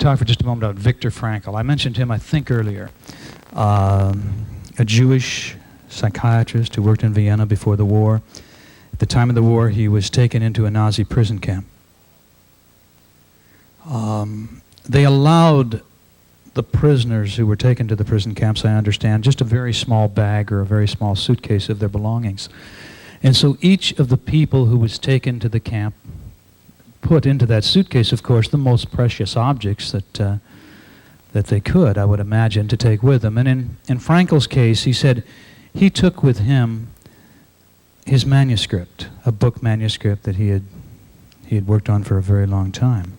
talk for just a moment about Viktor Frankl. I mentioned him, I think, earlier. A Jewish psychiatrist who worked in Vienna before the war. At the time of the war, he was taken into a Nazi prison camp. They allowed the prisoners who were taken to the prison camps, I understand, just a very small bag or a very small suitcase of their belongings. And so each of the people who was taken to the camp put into that suitcase, of course, the most precious objects that they could, I would imagine, to take with them. And in Frankel's case, he said he took with him his manuscript, a book manuscript that he had worked on for a very long time.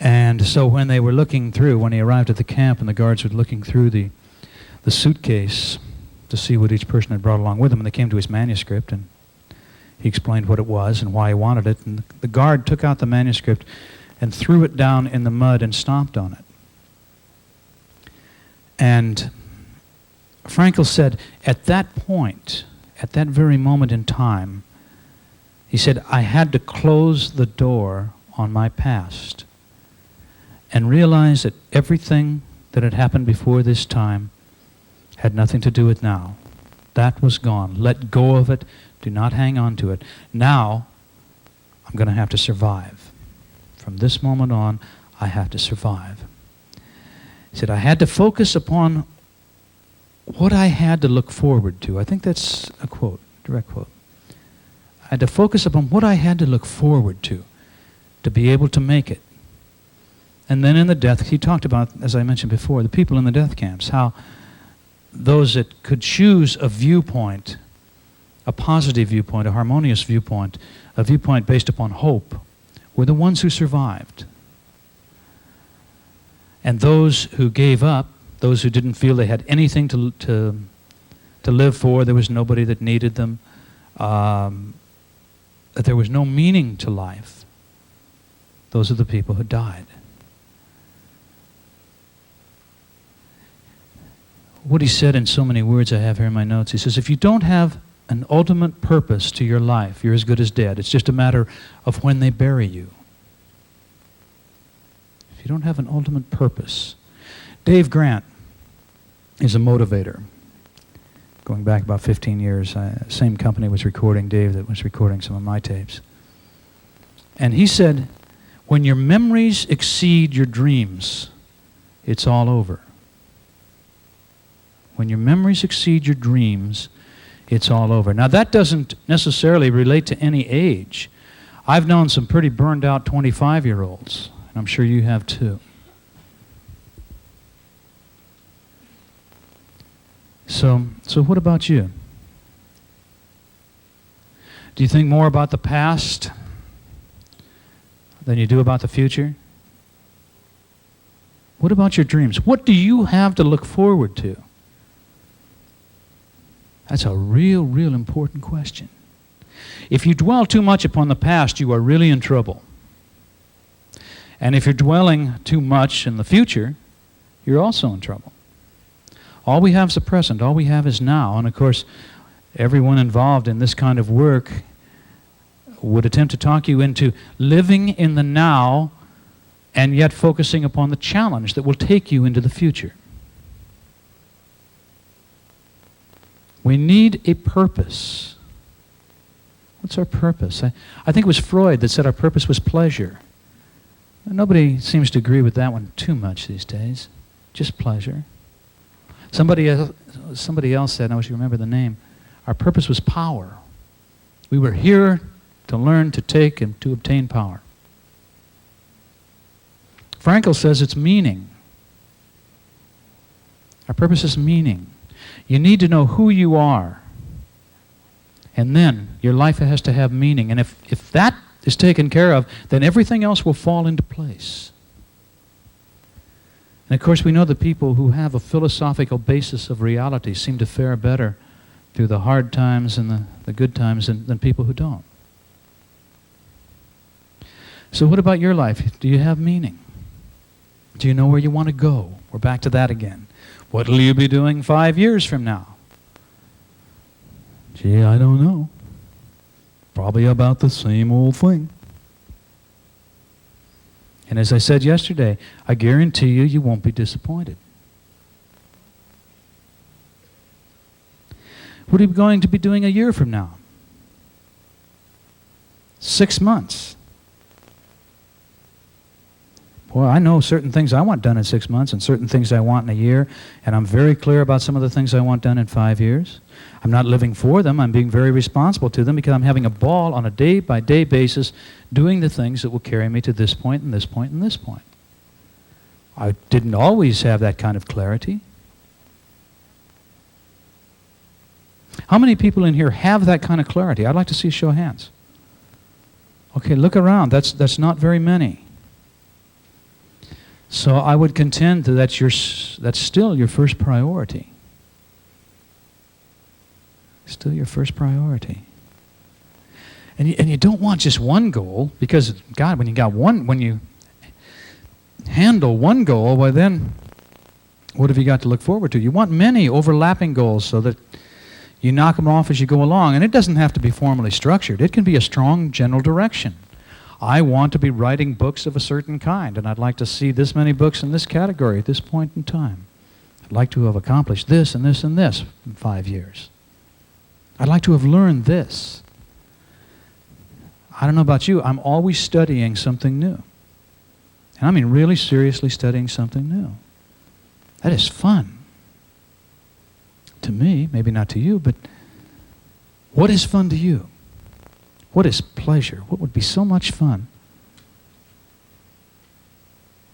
And so when they were looking through, when he arrived at the camp and the guards were looking through the suitcase to see what each person had brought along with them, and they came to his manuscript, and he explained what it was and why he wanted it, and the guard took out the manuscript and threw it down in the mud and stomped on it. And Frankl said, at that point, at that very moment in time, he said, I had to close the door on my past and realize that everything that had happened before this time had nothing to do with now. That was gone. Let go of it. Do not hang on to it. Now, I'm going to have to survive. From this moment on, I have to survive. He said, I had to focus upon what I had to look forward to. I think that's a quote, direct quote. I had to focus upon what I had to look forward to be able to make it. And then in the death, he talked about, as I mentioned before, the people in the death camps, how those that could choose a viewpoint, a positive viewpoint, a harmonious viewpoint, a viewpoint based upon hope, were the ones who survived. And those who gave up, those who didn't feel they had anything to live for, there was nobody that needed them, that there was no meaning to life, those are the people who died. What he said in so many words I have here in my notes, he says, if you don't have an ultimate purpose to your life, you're as good as dead. It's just a matter of when they bury you. If you don't have an ultimate purpose. Dave Grant is a motivator. Going back about 15 years, same company was recording Dave that was recording some of my tapes. And he said, when your memories exceed your dreams, it's all over. When your memories exceed your dreams, it's all over. Now, that doesn't necessarily relate to any age. I've known some pretty burned out 25-year-olds, and I'm sure you have too. So what about you? Do you think more about the past than you do about the future? What about your dreams? What do you have to look forward to? That's a real, real important question. If you dwell too much upon the past, you are really in trouble. And if you're dwelling too much in the future, you're also in trouble. All we have is the present. All we have is now. And of course, everyone involved in this kind of work would attempt to talk you into living in the now and yet focusing upon the challenge that will take you into the future. We need a purpose. What's our purpose? I think it was Freud that said our purpose was pleasure. Nobody seems to agree with that one too much these days. Just pleasure. Somebody else said, I wish you remember the name, our purpose was power. We were here to learn, to take, and to obtain power. Frankl says it's meaning. Our purpose is meaning. You need to know who you are. And then your life has to have meaning. And if that is taken care of, then everything else will fall into place. And of course, we know that people who have a philosophical basis of reality seem to fare better through the hard times and the good times than people who don't. So what about your life? Do you have meaning? Do you know where you want to go? We're back to that again. What will you be doing 5 years from now? Gee, I don't know. Probably about the same old thing. And as I said yesterday, I guarantee you, you won't be disappointed. What are you going to be doing a year from now? 6 months. Well, I know certain things I want done in 6 months and certain things I want in a year, and I'm very clear about some of the things I want done in 5 years. I'm not living for them. I'm being very responsible to them because I'm having a ball on a day-by-day basis doing the things that will carry me to this point and this point and this point. I didn't always have that kind of clarity. How many people in here have that kind of clarity? I'd like to see a show of hands. Okay, look around. That's not very many. So I would contend that that's still your first priority. Still your first priority. And you don't want just one goal, because God, when you handle one goal, well then, what have you got to look forward to? You want many overlapping goals so that you knock them off as you go along. And it doesn't have to be formally structured. It can be a strong general direction. I want to be writing books of a certain kind, and I'd like to see this many books in this category at this point in time. I'd like to have accomplished this and this and this in 5 years. I'd like to have learned this. I don't know about you, I'm always studying something new. And I mean really seriously studying something new. That is fun. To me, maybe not to you, but what is fun to you? What is pleasure? What would be so much fun?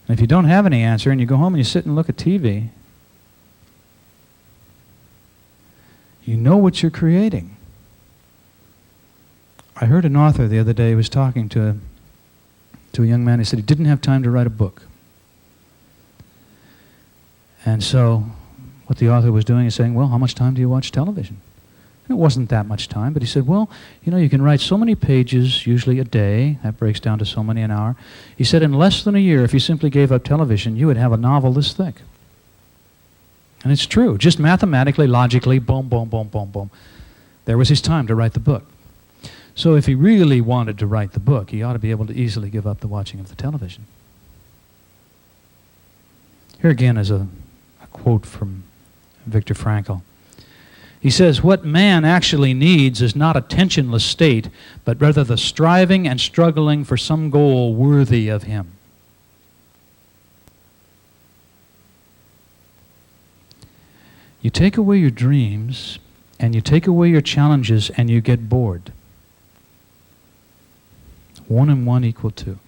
And if you don't have any answer and you go home and you sit and look at TV, you know what you're creating. I heard an author the other day who was talking to a young man. He said he didn't have time to write a book. And so what the author was doing is saying, well, how much time do you watch television? And it wasn't that much time, but he said, well, you know, you can write so many pages, usually a day. That breaks down to so many an hour. He said in less than a year, if you simply gave up television, you would have a novel this thick. And it's true. Just mathematically, logically, boom, boom, boom, boom, boom. There was his time to write the book. So if he really wanted to write the book, he ought to be able to easily give up the watching of the television. Here again is a quote from Viktor Frankl. He says, what man actually needs is not a tensionless state, but rather the striving and struggling for some goal worthy of him. You take away your dreams, and you take away your challenges, and you get bored. 1 and 1 equal 2.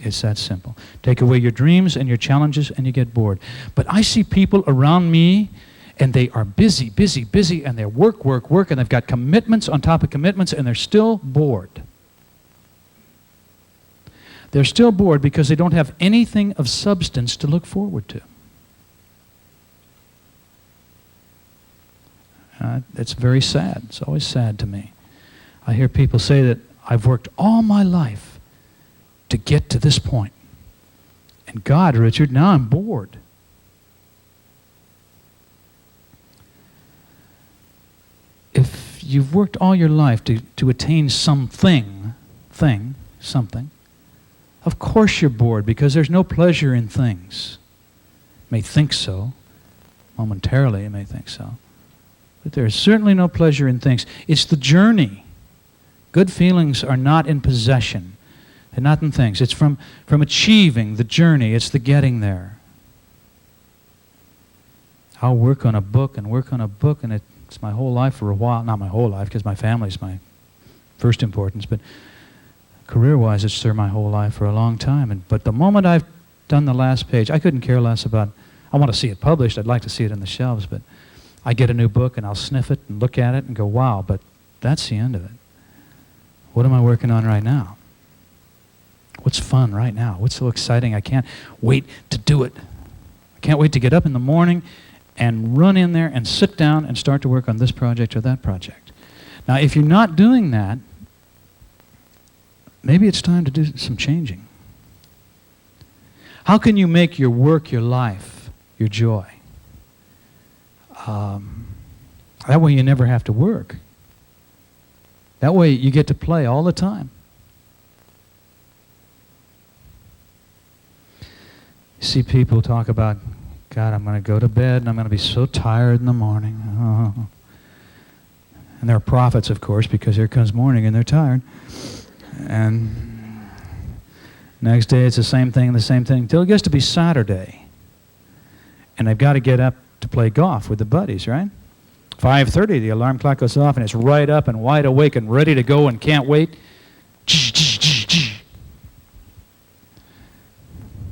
It's that simple. Take away your dreams and your challenges, and you get bored. But I see people around me, and they are busy, busy, busy, and they work, work, work, and they've got commitments on top of commitments, and they're still bored. They're still bored because they don't have anything of substance to look forward to. It's very sad. It's always sad to me. I hear people say that I've worked all my life to get to this point. And God, Richard, now I'm bored. If you've worked all your life to attain something, of course you're bored because there's no pleasure in things. You may think so. Momentarily you may think so. But there's certainly no pleasure in things. It's the journey. Good feelings are not in possession. They're not in things. It's from achieving the journey. It's the getting there. I'll work on a book and work on a book, and it's my whole life for a while. Not my whole life, because my family's my first importance, but career-wise, it's served my whole life for a long time. But the moment I've done the last page, I couldn't care less about, I want to see it published. I'd like to see it in the shelves, but I get a new book and I'll sniff it and look at it and go, wow, but that's the end of it. What am I working on right now? What's fun right now? What's so exciting? I can't wait to do it. I can't wait to get up in the morning and run in there and sit down and start to work on this project or that project. Now, if you're not doing that, maybe it's time to do some changing. How can you make your work, your life, your joy? That way you never have to work. That way you get to play all the time. see people talk about, God, I'm going to go to bed and I'm going to be so tired in the morning. Oh. And they're prophets, of course, because here comes morning and they're tired. And next day it's the same thing, until it gets to be Saturday. And they've got to get up to play golf with the buddies, right? 5:30, the alarm clock goes off and it's right up and wide awake and ready to go and can't wait.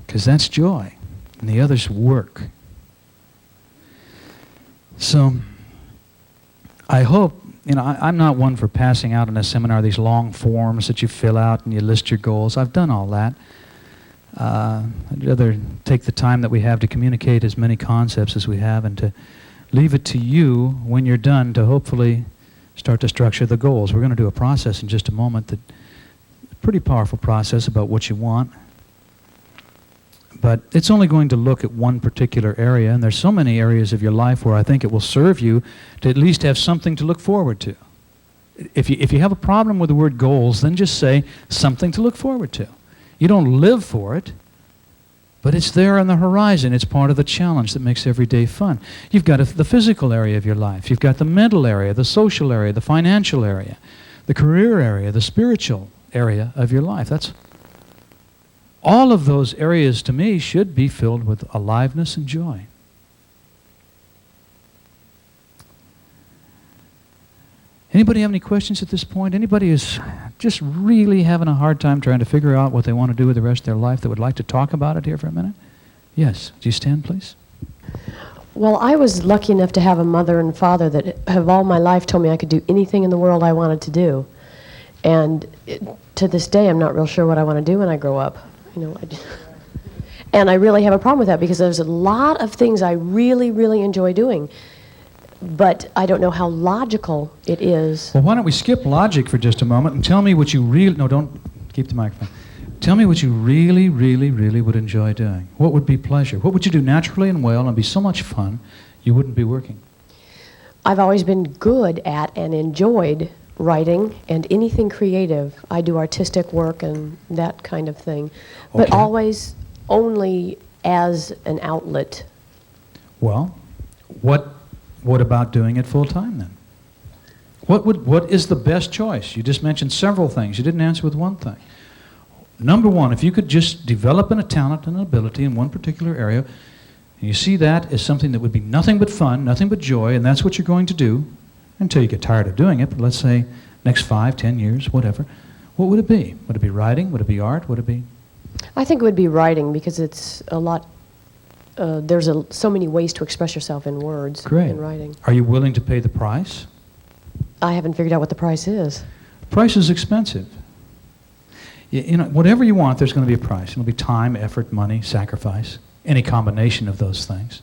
Because that's joy. And the other's work. So, I hope, I'm not one for passing out in a seminar these long forms that you fill out and you list your goals. I've done all that. I'd rather take the time that we have to communicate as many concepts as we have and to leave it to you when you're done to hopefully start to structure the goals. We're going to do a process in just a moment, that a pretty powerful process about what you want. But it's only going to look at one particular area, and there's so many areas of your life where I think it will serve you to at least have something to look forward to. If you have a problem with the word goals, then just say something to look forward to. You don't live for it, but it's there on the horizon. It's part of the challenge that makes every day fun. You've got the physical area of your life. You've got the mental area, the social area, the financial area, the career area, the spiritual area of your life. All of those areas, to me, should be filled with aliveness and joy. Anybody have any questions at this point? Anybody who's just really having a hard time trying to figure out what they want to do with the rest of their life that would like to talk about it here for a minute? Yes. Do you stand, please? Well, I was lucky enough to have a mother and father that have all my life told me I could do anything in the world I wanted to do. And to this day, I'm not real sure what I want to do when I grow up. And I really have a problem with that because there's a lot of things I really, really enjoy doing. But I don't know how logical it is. Well, why don't we skip logic for just a moment and tell me what you really... No, don't keep the microphone. Tell me what you really, really, really would enjoy doing. What would be pleasure? What would you do naturally and well and be so much fun you wouldn't be working? I've always been good at and enjoyed writing and anything creative. I do artistic work and that kind of thing. But always only as an outlet. Well, what about doing it full time then? What is the best choice? You just mentioned several things. You didn't answer with one thing. Number one, if you could just develop a talent and an ability in one particular area, and you see that as something that would be nothing but fun, nothing but joy, and that's what you're going to do until you get tired of doing it, but let's say next 5, 10 years, whatever, what would it be? Would it be writing? Would it be art? Would it be? I think it would be writing because it's a lot, there's so many ways to express yourself in words. Great. In writing. Are you willing to pay the price? I haven't figured out what the price is. Price is expensive. Whatever you want, there's going to be a price. It'll be time, effort, money, sacrifice, any combination of those things.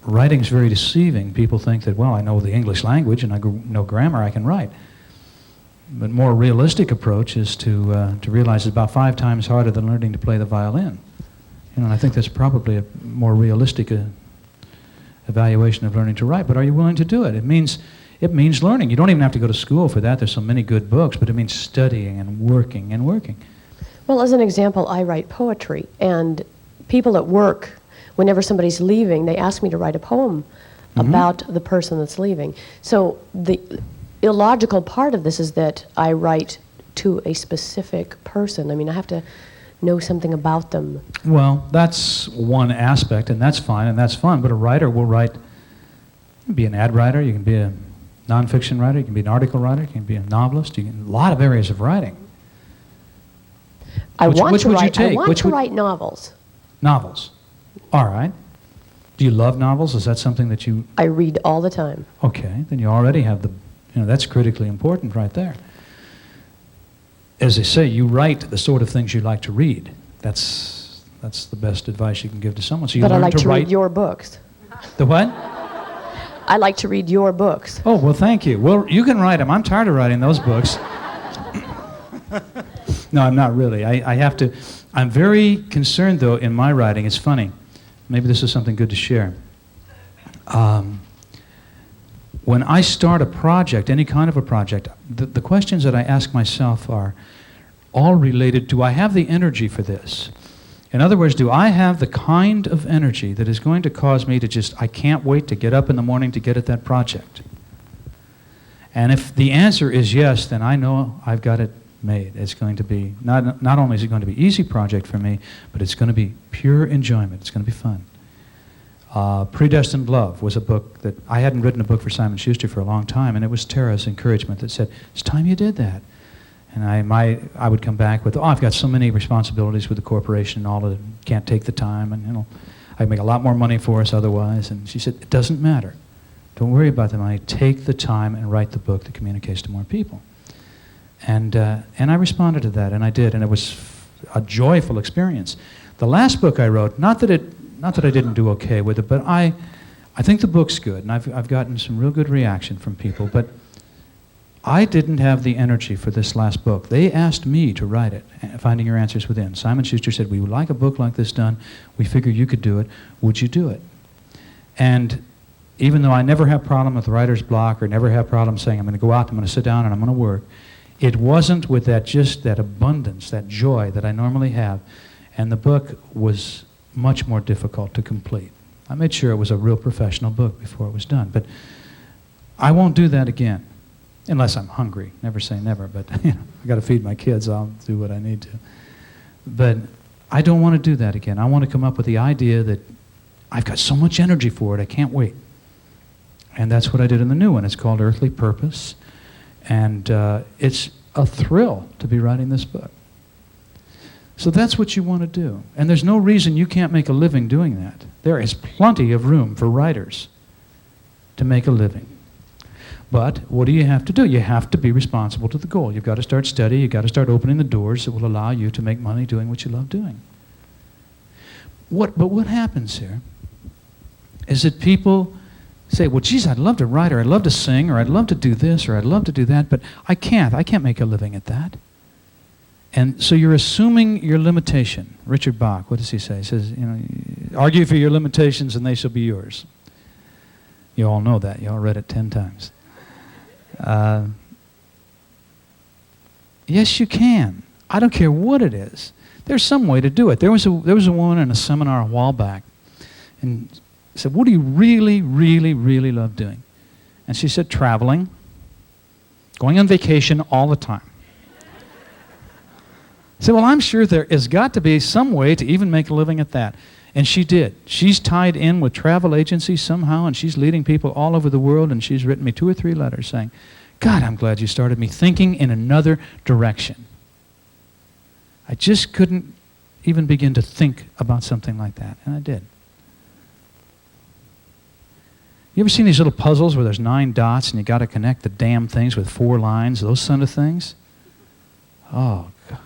Writing's very deceiving. People think that, well, I know the English language and I know grammar, I can write. But more realistic approach is to realize it's about 5 times harder than learning to play the violin. And I think that's probably a more realistic evaluation of learning to write. But are you willing to do it? It means learning. You don't even have to go to school for that. There's so many good books, but it means studying and working and working. Well, as an example, I write poetry, and people at work, whenever somebody's leaving, they ask me to write a poem about the person that's leaving. So the illogical part of this is that I write to a specific person. I mean, I have to know something about them. Well, that's one aspect, and that's fine, and that's fun, but a writer will write, you can be an ad writer, you can be a nonfiction writer, you can be an article writer, you can be a novelist, a lot of areas of writing. I want to Which write novels. Novels. All right. Do you love novels? Is that something that you... I read all the time. Okay, then you already have that's critically important right there. As they say, you write the sort of things you like to read. That's the best advice you can give to someone. So you but I learn like to write read your books. The what? I like to read your books. Oh, well, thank you. Well, you can write them. I'm tired of writing those books. No, I'm not really. I have to... I'm very concerned, though, in my writing. It's funny. Maybe this is something good to share. When I start a project, any kind of a project, the questions that I ask myself are all related to, I have the energy for this? In other words, do I have the kind of energy that is going to cause me to just, I can't wait to get up in the morning to get at that project? And if the answer is yes, then I know I've got it made. It's going to be, not only is it going to be an easy project for me, but it's going to be pure enjoyment. It's going to be fun. Predestined Love was a book that, I hadn't written a book for Simon Schuster for a long time, and it was Tara's encouragement that said, it's time you did that. And I would come back with, I've got so many responsibilities with the corporation and all of it, can't take the time, and I'd make a lot more money for us otherwise. And she said, it doesn't matter. Don't worry about the money. Take the time and write the book that communicates to more people. And I responded to that, and I did, and it was a joyful experience. The last book I wrote, not that I didn't do okay with it, but I think the book's good, and I've gotten some real good reaction from people, but I didn't have the energy for this last book. They asked me to write it, Finding Your Answers Within. Simon Schuster said, we would like a book like this done. We figure you could do it. Would you do it? And even though I never have problem with writer's block or never have problem saying, I'm going to go out, I'm going to sit down, and I'm going to work, it wasn't with that abundance, that joy that I normally have. And the book was much more difficult to complete. I made sure it was a real professional book before it was done. But I won't do that again. Unless I'm hungry. Never say never, but I got to feed my kids. I'll do what I need to. But I don't want to do that again. I want to come up with the idea that I've got so much energy for it, I can't wait. And that's what I did in the new one. It's called Earthly Purpose. And it's a thrill to be writing this book. So that's what you want to do. And there's no reason you can't make a living doing that. There is plenty of room for writers to make a living. But what do you have to do? You have to be responsible to the goal. You've got to start studying. You've got to start opening the doors that will allow you to make money doing what you love doing. But what happens here is that people say, well, geez, I'd love to write, or I'd love to sing, or I'd love to do this, or I'd love to do that, but I can't. I can't make a living at that. And so you're assuming your limitation. Richard Bach, what does he say? He says, argue for your limitations and they shall be yours. You all know that. You all read it 10 times. Yes, you can. I don't care what it is. There's some way to do it. There was a woman in a seminar a while back, and said, what do you really, really, really love doing? And she said, traveling, going on vacation all the time. I said, well, I'm sure there has got to be some way to even make a living at that. And she did. She's tied in with travel agencies somehow, and she's leading people all over the world, and she's written me 2 or 3 letters saying, God, I'm glad you started me thinking in another direction. I just couldn't even begin to think about something like that, and I did. You ever seen these little puzzles where there's 9 dots and you got to connect the damn things with 4 lines, those sort of things? Oh, God.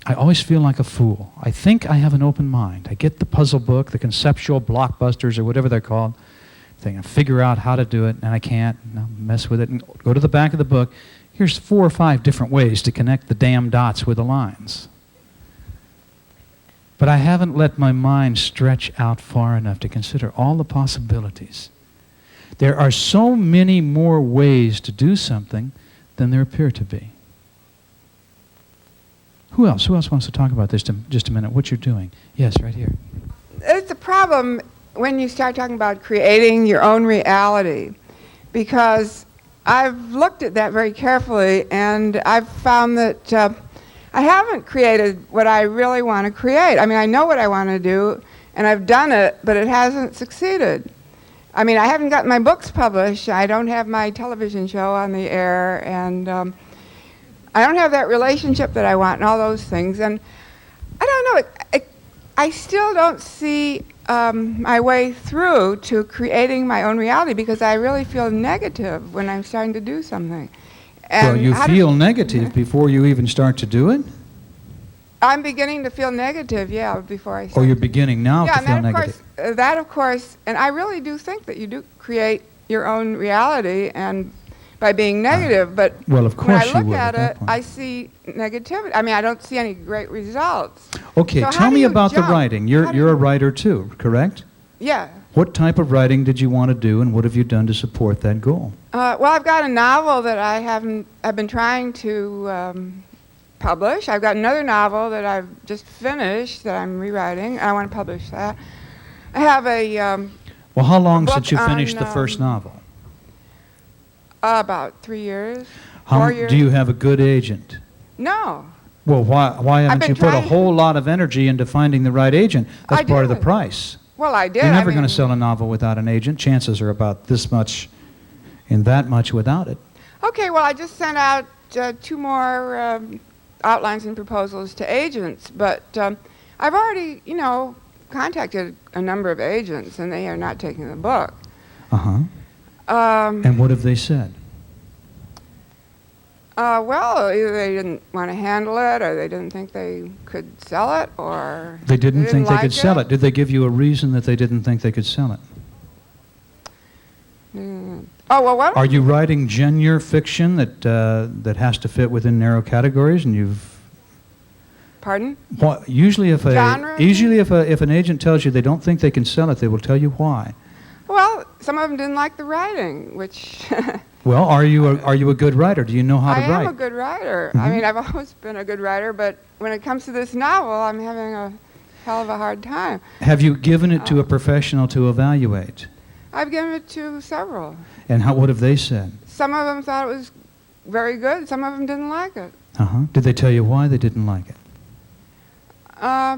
I always feel like a fool. I think I have an open mind. I get the puzzle book, the conceptual blockbusters or whatever they're called, thing, and figure out how to do it, and I can't, and I'll mess with it, and go to the back of the book. Here's 4 or 5 different ways to connect the damn dots with the lines. But I haven't let my mind stretch out far enough to consider all the possibilities. There are so many more ways to do something than there appear to be. Who else? Who else wants to talk about this just a minute? What you're doing? Yes, right here. It's a problem when you start talking about creating your own reality, because I've looked at that very carefully, and I've found that I haven't created what I really want to create. I mean, I know what I want to do, and I've done it, but it hasn't succeeded. I mean, I haven't gotten my books published. I don't have my television show on the air, and I don't have that relationship that I want and all those things. And I don't know, I still don't see my way through to creating my own reality, because I really feel negative when I'm starting to do something. And well, you feel negative before you even start to do it? I'm beginning to feel negative, yeah, before I start. Oh, you're beginning now to feel negative. That, of course, and I really do think that you do create your own reality and by being negative, but well, of course when I look you at it, point. I see negativity. I mean, I don't see any great results. Okay, So tell me about the jump? writing. You're a writer too, correct? Yeah. What type of writing did you want to do, and what have you done to support that goal? Well, I've got a novel that I've been trying to publish. I've got another novel that I've just finished that I'm rewriting. I want to publish that. I have a Well, how long book since you finished on, the first novel? about 3 years, How, 4 years. do you have a good agent? No. Well, why haven't been you put a trying- whole lot of energy into finding the right agent? That's I part of the did. price. Well, I did. You're I never going to mean- sell a novel without an agent. Chances are about this much and that much without it. Okay, well, I just sent out 2 more outlines and proposals to agents, but I've already, contacted a number of agents, and they are not taking the book. Uh-huh. And what have they said? Well, either they didn't want to handle it, or they didn't think they could sell it, or They didn't think they like could sell it. Did they give you a reason that they didn't think they could sell it? Oh, well, what? Are you writing genre fiction that has to fit within narrow categories, and you've Pardon? usually if Genre? if an agent tells you they don't think they can sell it, they will tell you why. Well, some of them didn't like the writing, which Well, are you a good writer? Do you know how to I write? am a good writer. I Mhm. mean, I've always been a good writer, but when it comes to this novel, I'm having a hell of a hard time. Have you given it to a professional to evaluate? I've given it to several. And what have they said? Some of them thought it was very good. Some of them didn't like it. Uh-huh. Did they tell you why they didn't like it?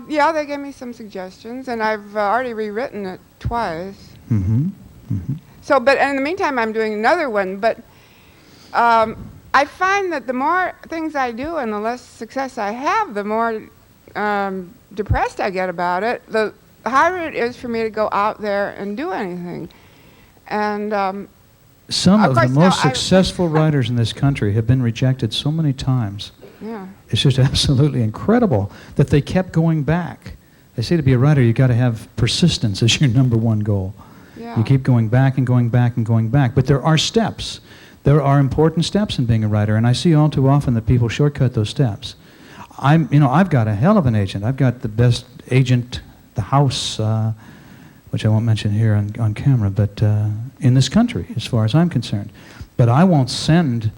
Yeah, they gave me some suggestions, and I've already rewritten it twice. Mm-hmm. Mm-hmm. So, but in the meantime, I'm doing another one. But I find that the more things I do and the less success I have, the more depressed I get about it. The harder it is for me to go out there and do anything. And Some Of of the course, most no, I- successful writers in this country have been rejected so many times. yeah, It's just absolutely incredible that they kept going back. They say to be a writer, you've got to have persistence as your number one goal. yeah. You keep going back and going back and going back. But there are steps. There are important steps in being a writer, and I see all too often that people shortcut those steps. I've got a hell of an agent. I've got the best agent, the house, which I won't mention here on camera, but in this country, as far as I'm concerned. But I won't send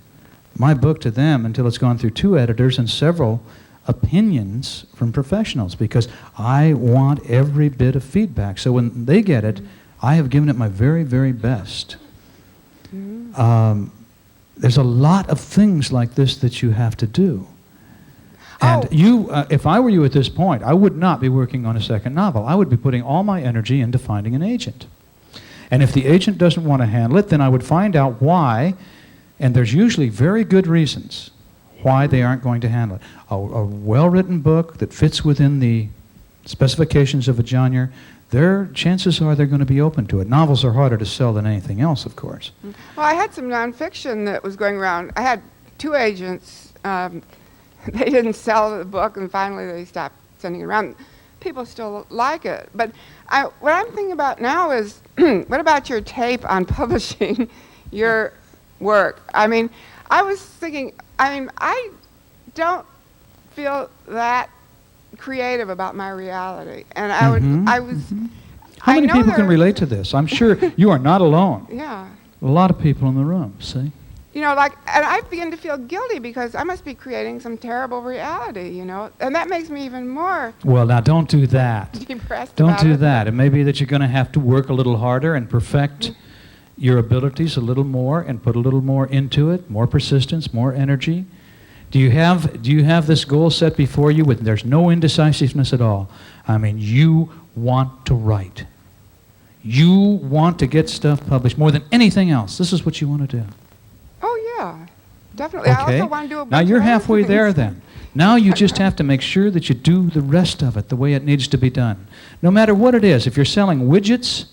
my book to them until it's gone through 2 editors and several opinions from professionals, because I want every bit of feedback. So when they get it, I have given it my very, very best. There's a lot of things like this that you have to do. And if I were you at this point, I would not be working on a second novel. I would be putting all my energy into finding an agent. And if the agent doesn't want to handle it, then I would find out why, and there's usually very good reasons why they aren't going to handle it. A well-written book that fits within the specifications of a genre, chances are they're going to be open to it. Novels are harder to sell than anything else, of course. Well, I had some nonfiction that was going around. I had 2 agents. They didn't sell the book, and finally they stopped sending it around. People still like it. But what I'm thinking about now is, what about your tape on publishing your work? I mean, I was thinking, I don't feel that creative about my reality. And How many people can relate to this? I'm sure you are not alone. Yeah. A lot of people in the room, see? And I begin to feel guilty because I must be creating some terrible reality, and that makes me even more Well, now don't do that. depressed Don't about do it. that. It may be that you're going to have to work a little harder and perfect your abilities a little more and put a little more into it, more persistence, more energy. Do you have this goal set before you with there's no indecisiveness at all? I mean, you want to write. You want to get stuff published more than anything else. This is what you want to do. Oh, yeah, definitely. I Okay. also want to do a bunch Now you're of other halfway things. there then. Now you just have to make sure that you do the rest of it the way it needs to be done. No matter what it is, if you're selling widgets,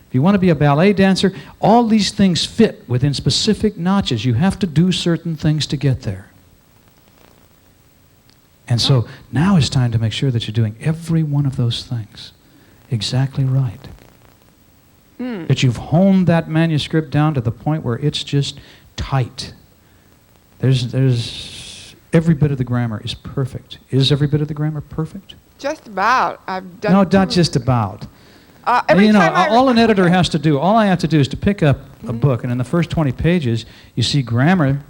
if you want to be a ballet dancer, all these things fit within specific notches. You have to do certain things to get there. And so now it's time to make sure that you're doing every one of those things exactly right. That you've honed that manuscript down to the point where it's just tight. There's every bit of the grammar is perfect. Is every bit of the grammar perfect? Just about. I've done No, not 2 just about. every time I all an editor has to do, all I have to do is to pick up a book, and in the first 20 pages, you see grammar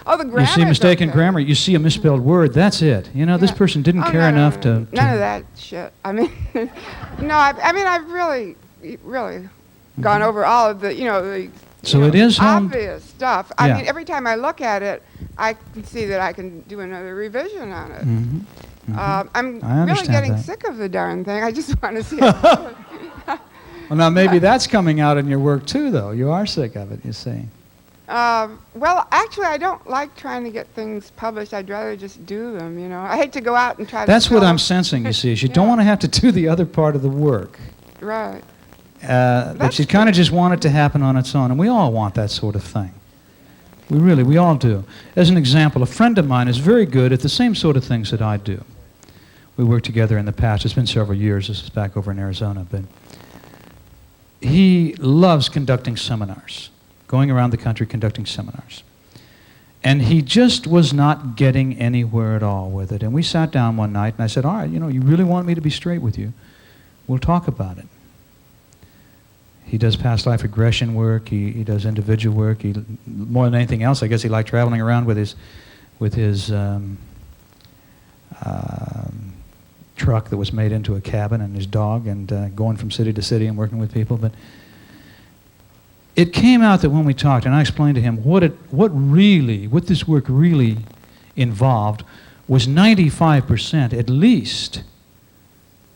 Oh, the grammar. You see mistaken okay. grammar. You see a misspelled word. That's it. You know, this Yeah. person didn't Oh, care no, enough to. None of that shit. I mean, no. I mean, I've really gone over all of the, the So it is home. obvious stuff. Yeah. I mean, every time I look at it, I can see that I can do another revision on it. I'm I understand really getting that. sick of the darn thing. I just want to see it. Well, now maybe that's coming out in your work too, though. You are sick of it, you see. Well, actually, I don't like trying to get things published. I'd rather just do them, I hate to go out and try That's to what sell I'm them. sensing, you see, is you don't Yeah. want to have to do the other part of the work. Right. That That's you kind of just want it to happen on its own, and we all want that sort of thing. We all do. As an example, a friend of mine is very good at the same sort of things that I do. We worked together in the past. It's been several years. This is back over in Arizona, but he loves conducting seminars, going around the country conducting seminars. And he just was not getting anywhere at all with it. And we sat down one night, and I said, all right, you really want me to be straight with you. We'll talk about it. He does past life regression work. He does individual work. More than anything else, I guess he liked traveling around with his truck that was made into a cabin, and his dog, and going from city to city and working with people. But it came out that when we talked, and I explained to him what this work really involved, was 95%, at least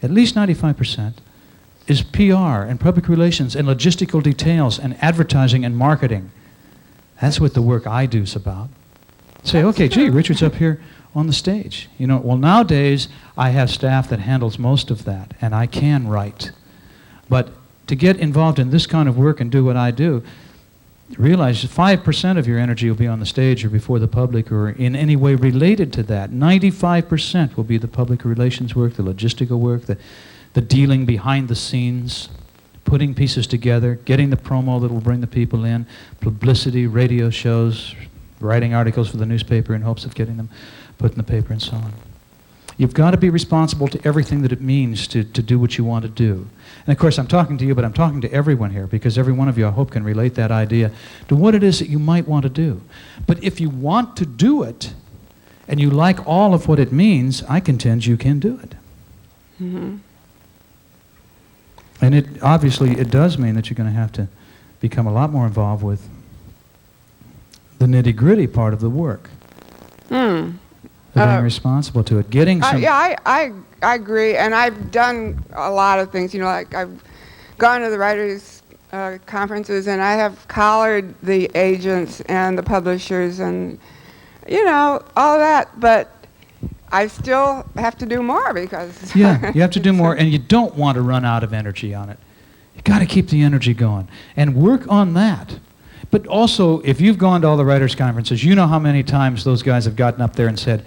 95%, is PR and public relations and logistical details and advertising and marketing. That's what the work I do is about. Say, okay, gee, Richard's up here on the stage. Well, nowadays I have staff that handles most of that, and I can write. But to get involved in this kind of work and do what I do, realize 5% of your energy will be on the stage or before the public or in any way related to that. 95% will be the public relations work, the logistical work, the dealing behind the scenes, putting pieces together, getting the promo that will bring the people in, publicity, radio shows, writing articles for the newspaper in hopes of getting them put in the paper and so on. You've got to be responsible to everything that it means to do what you want to do. And of course, I'm talking to you, but I'm talking to everyone here, because every one of you, I hope, can relate that idea to what it is that you might want to do. But if you want to do it, and you like all of what it means, I contend you can do it. Mm-hmm. And it does mean that you're going to have to become a lot more involved with the nitty-gritty part of the work. Of being responsible to it. Getting some... Yeah, I agree, and I've done a lot of things, like I've gone to the writers' conferences, and I have collared the agents and the publishers and, all that, but I still have to do more because... Yeah, you have to do more, and you don't want to run out of energy on it. You got to keep the energy going and work on that. But also, if you've gone to all the writers' conferences, you know how many times those guys have gotten up there and said,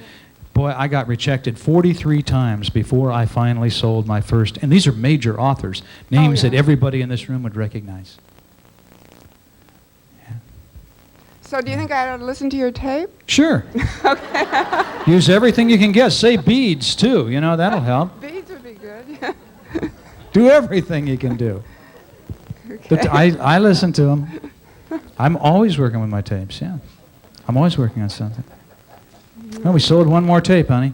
boy, I got rejected 43 times before I finally sold my first. And these are major authors, names that everybody in this room would recognize. Yeah. So do you think I ought to listen to your tape? Sure. Okay. Use everything you can get. Say beads, too. That'll help. Beads would be good. Do everything you can do. Okay. But I listen to them. I'm always working with my tapes, yeah. I'm always working on something. Well, we sold one more tape, honey.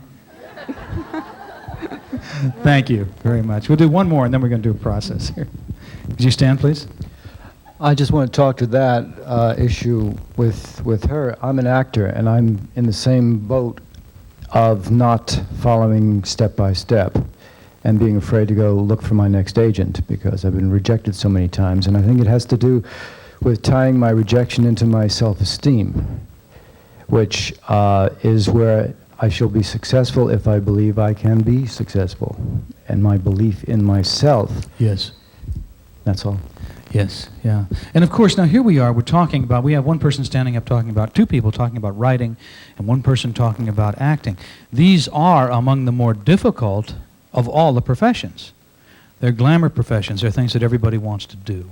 Thank you very much. We'll do one more, and then we're going to do a process here. Could you stand, please? I just want to talk to that issue with her. I'm an actor, and I'm in the same boat of not following step by step and being afraid to go look for my next agent because I've been rejected so many times. And I think it has to do with tying my rejection into my self-esteem, which is where I shall be successful if I believe I can be successful, and my belief in myself. Yes. That's all. Yes, yeah. And of course, now here we are, we have one person standing up talking about, two people talking about writing, and one person talking about acting. These are among the more difficult of all the professions. They're glamour professions. They're things that everybody wants to do.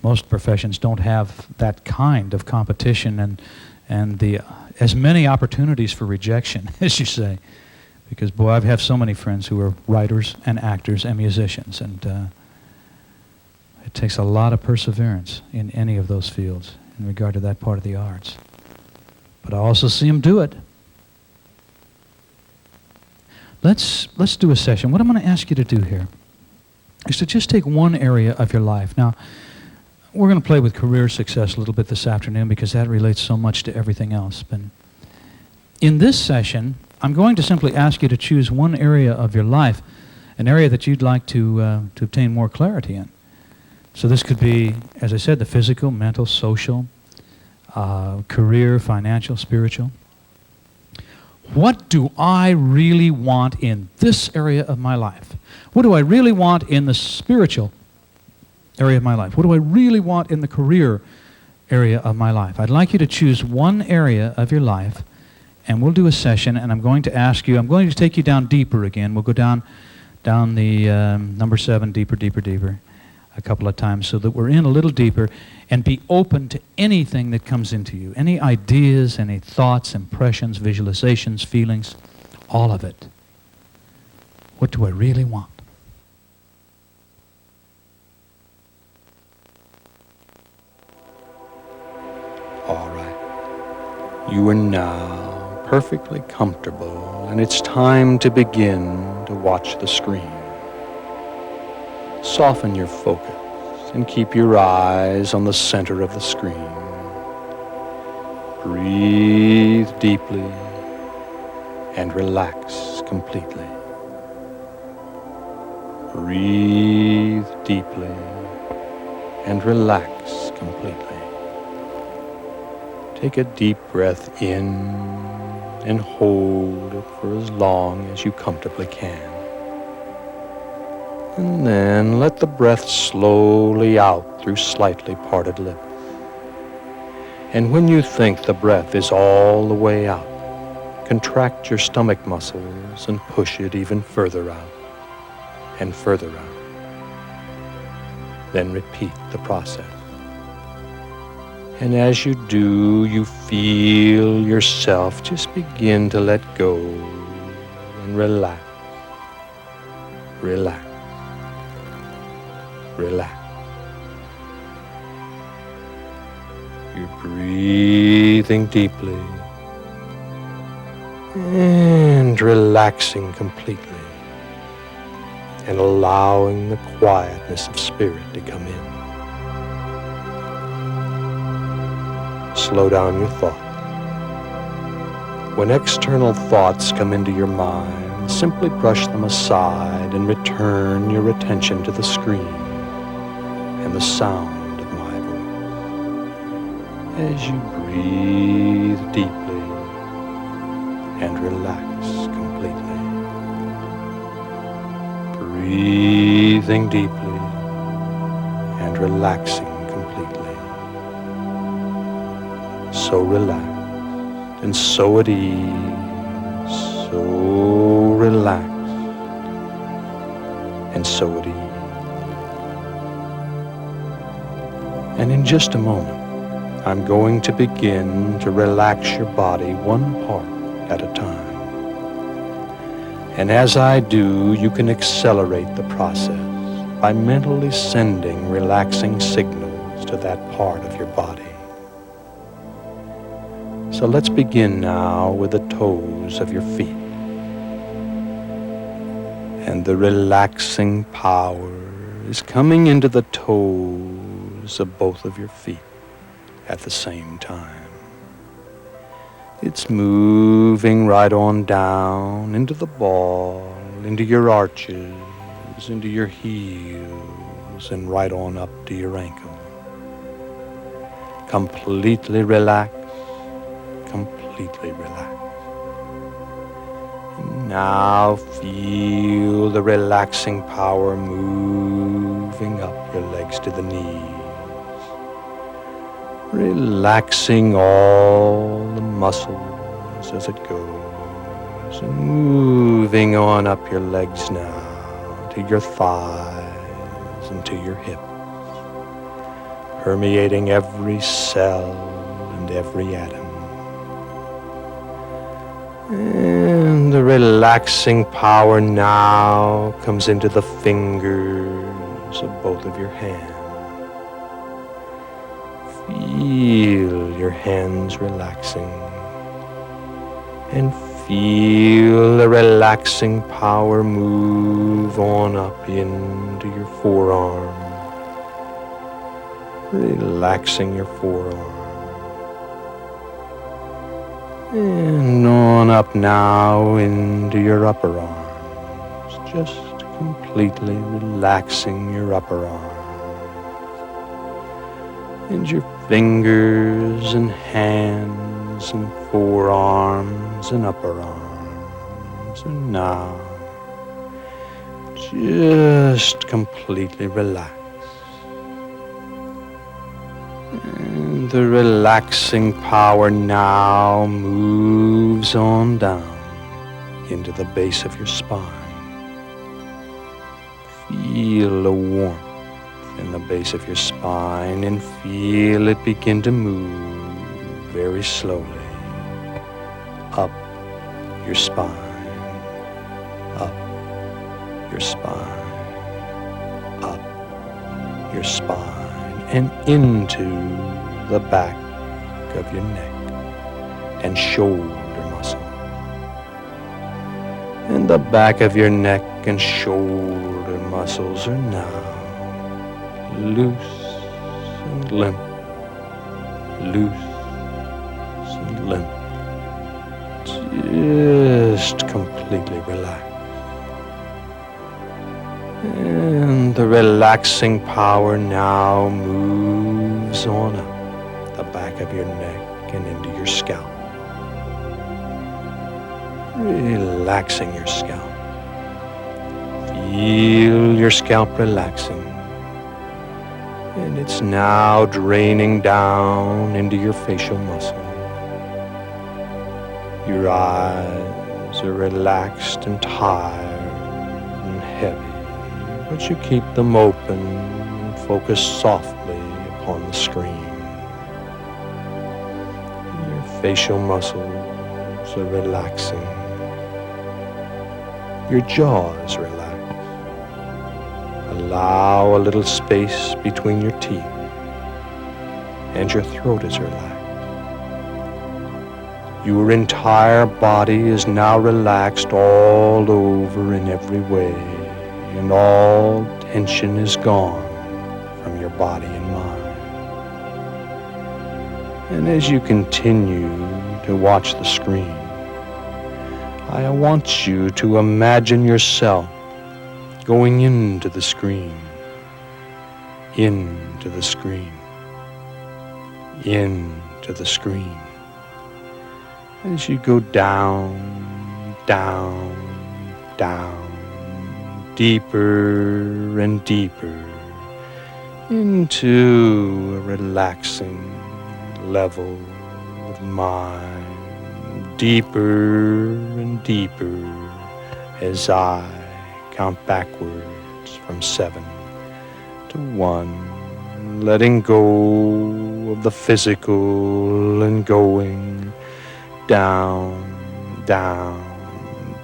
Most professions don't have that kind of competition and as many opportunities for rejection, as you say. Because, boy, I've had so many friends who are writers and actors and musicians, and it takes a lot of perseverance in any of those fields in regard to that part of the arts. but I also see him do it. Let's do a session. What I'm going to ask you to do here is to just take one area of your life. Now, we're going to play with career success a little bit this afternoon because that relates so much to everything else. But in this session, I'm going to simply ask you to choose one area of your life, an area that you'd like to obtain more clarity in. So this could be, as I said, the physical, mental, social, career, financial, spiritual. What do I really want in this area of my life? What do I really want in the spiritual area of my life? What do I really want in the career area of my life? I'd like you to choose one area of your life, and we'll do a session, and I'm going to ask you, I'm going to take you down deeper again. We'll go down the number 7, deeper, deeper, deeper, a couple of times so that we're in a little deeper, and be open to anything that comes into you, any ideas, any thoughts, impressions, visualizations, feelings, all of it. What do I really want? All right. You are now perfectly comfortable, and it's time to begin to watch the screen. Soften your focus and keep your eyes on the center of the screen. Breathe deeply and relax completely. Breathe deeply and relax completely. Take a deep breath in and hold it for as long as you comfortably can. And then let the breath slowly out through slightly parted lips. And when you think the breath is all the way out, contract your stomach muscles and push it even further out and further out. Then repeat the process. And as you do, you feel yourself just begin to let go and relax. Relax. Relax. You're breathing deeply and relaxing completely and allowing the quietness of spirit to come in. Slow down your thoughts. When external thoughts come into your mind, simply brush them aside and return your attention to the screen and the sound of my voice. As you breathe deeply and relax completely. Breathing deeply and relaxing completely. So relaxed and so at ease, so relaxed and so at ease. And in just a moment, I'm going to begin to relax your body one part at a time. And as I do, you can accelerate the process by mentally sending relaxing signals to that part of your body. So let's begin now with the toes of your feet. And the relaxing power is coming into the toes of both of your feet at the same time. It's moving right on down into the ball, into your arches, into your heels, and right on up to your ankle. Completely relaxed, completely relaxed. And now feel the relaxing power moving up your legs to the knees. Relaxing all the muscles as it goes, and moving on up your legs now to your thighs and to your hips, permeating every cell and every atom. And the relaxing power now comes into the fingers of both of your hands. Feel your hands relaxing And feel the relaxing power move on up into your forearm, relaxing your forearm. And on up now into your upper arms, just completely relaxing your upper arms. And your fingers and hands and forearms and upper arms. And now, just completely relax. And the relaxing power now moves on down into the base of your spine. Feel the warmth in the base of your spine and feel it begin to move very slowly up your spine, up your spine, up your spine, and into the back of your neck and shoulder muscle. And the back of your neck and shoulder muscles are now loose and limp, loose and limp, just completely relaxed. And the relaxing power now moves on up the back of your neck and into your scalp, relaxing your scalp. Feel your scalp relaxing. And it's now draining down into your facial muscle. Your eyes are relaxed and tired and heavy, but you keep them open and focus softly upon the screen. Your facial muscles are relaxing. Your jaw is relaxed. Allow a little space between your teeth, and your throat is relaxed. Your entire body is now relaxed all over in every way, and all tension is gone from your body and mind. And as you continue to watch the screen, I want you to imagine yourself going into the screen, into the screen, into the screen. As you go down, down, down, deeper and deeper into a relaxing level of mind, deeper and deeper as I count backwards from 7 to 1, letting go of the physical and going down, down,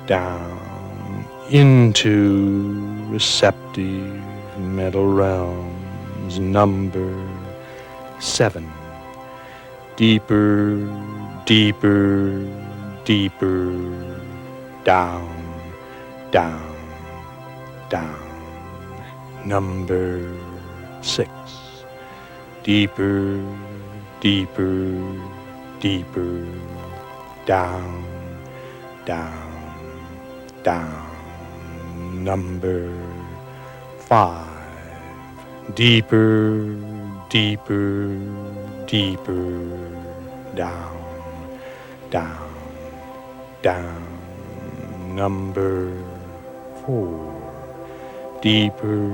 down into receptive mental realms. Number 7. Deeper, deeper, deeper, down, down, down. Number 6. Deeper, deeper, deeper, down, down, down. Number 5. Deeper, deeper, deeper, down, down, down. Number 4. Deeper,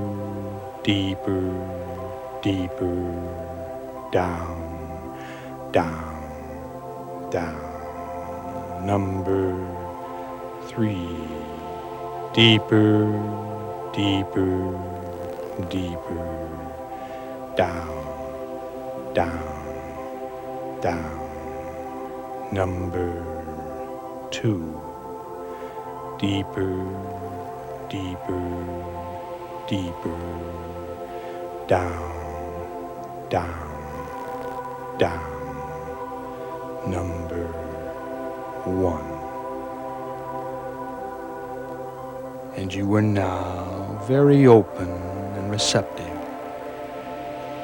deeper, deeper, down, down, down. Number 3. Deeper, deeper, deeper, down, down, down. Number 2. Deeper, deeper, deeper, down, down, down. Number 1. And you are now very open and receptive.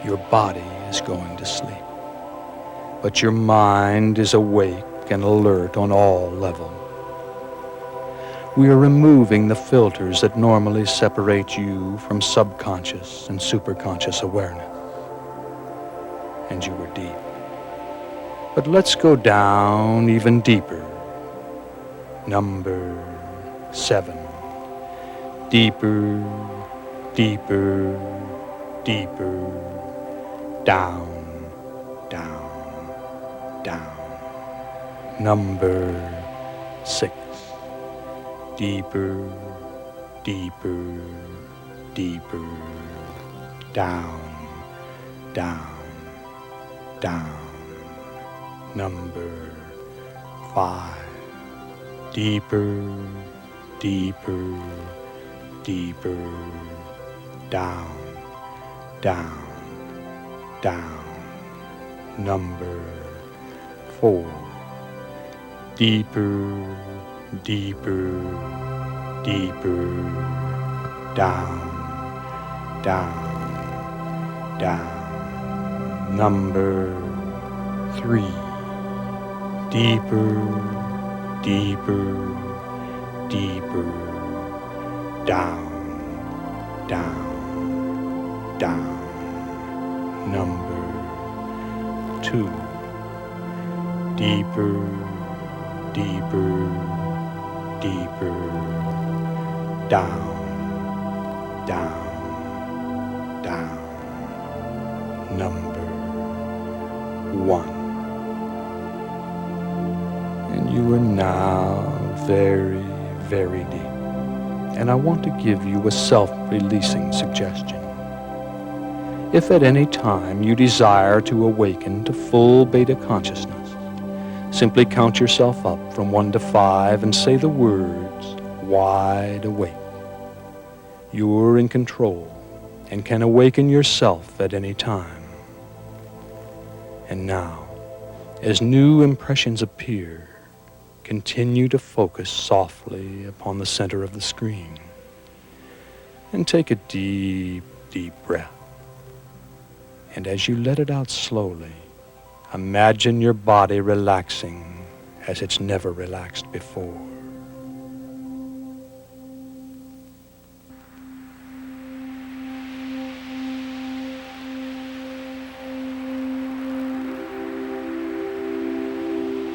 Your body is going to sleep, but your mind is awake and alert on all levels. We are removing the filters that normally separate you from subconscious and superconscious awareness. And you are deep. But let's go down even deeper. Number 7. Deeper, deeper, deeper, down, down, down. Number 6. Deeper, deeper, deeper, down, down, down. Number 5. Deeper, deeper, deeper, down, down, down. Number 4. Deeper, deeper, deeper, down, down, down. Number 3. Deeper, deeper, deeper, down, down, down. Number 2. Deeper, deeper, deeper, down, down, down. Number 1. And you are now very, very deep. And I want to give you a self-releasing suggestion. If at any time you desire to awaken to full beta consciousness, simply count yourself up from 1 to 5 and say the words, wide awake. You're in control and can awaken yourself at any time. And now, as new impressions appear, continue to focus softly upon the center of the screen and take a deep, deep breath. And as you let it out slowly, imagine your body relaxing as it's never relaxed before.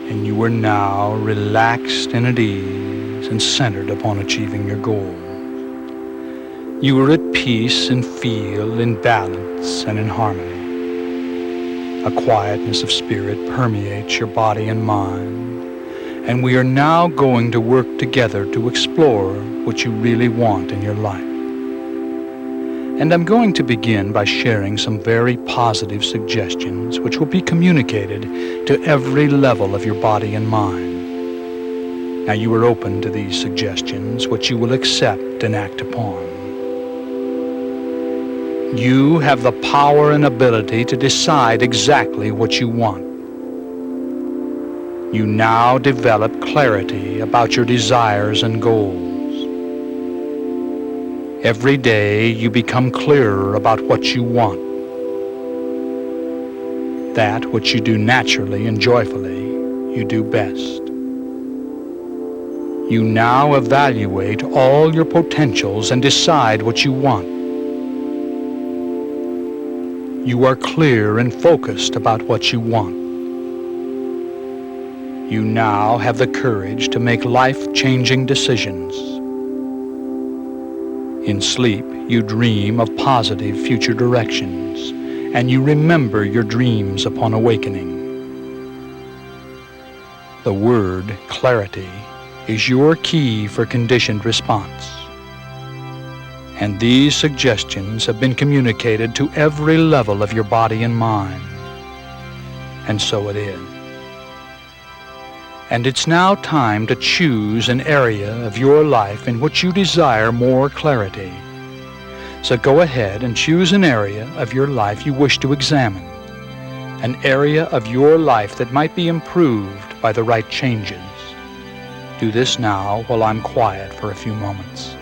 And you are now relaxed and at ease and centered upon achieving your goals. You are at peace and feel in balance and in harmony. A quietness of spirit permeates your body and mind, and we are now going to work together to explore what you really want in your life. And I'm going to begin by sharing some very positive suggestions which will be communicated to every level of your body and mind. Now you are open to these suggestions, which you will accept and act upon. You have the power and ability to decide exactly what you want. You now develop clarity about your desires and goals. Every day you become clearer about what you want. That which you do naturally and joyfully, you do best. You now evaluate all your potentials and decide what you want. You are clear and focused about what you want. You now have the courage to make life-changing decisions. In sleep, you dream of positive future directions, and you remember your dreams upon awakening. The word clarity is your key for conditioned response. And these suggestions have been communicated to every level of your body and mind. And so it is. And it's now time to choose an area of your life in which you desire more clarity. So go ahead and choose an area of your life you wish to examine, an area of your life that might be improved by the right changes. Do this now while I'm quiet for a few moments.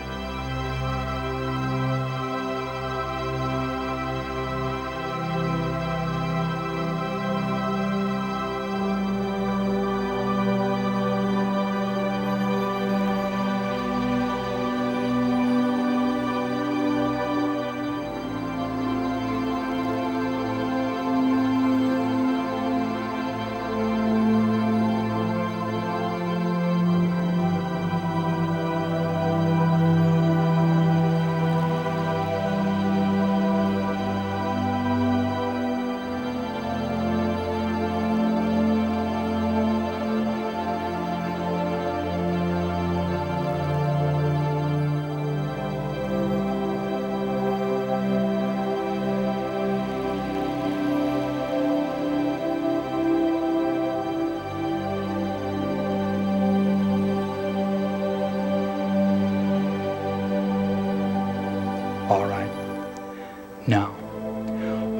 Now,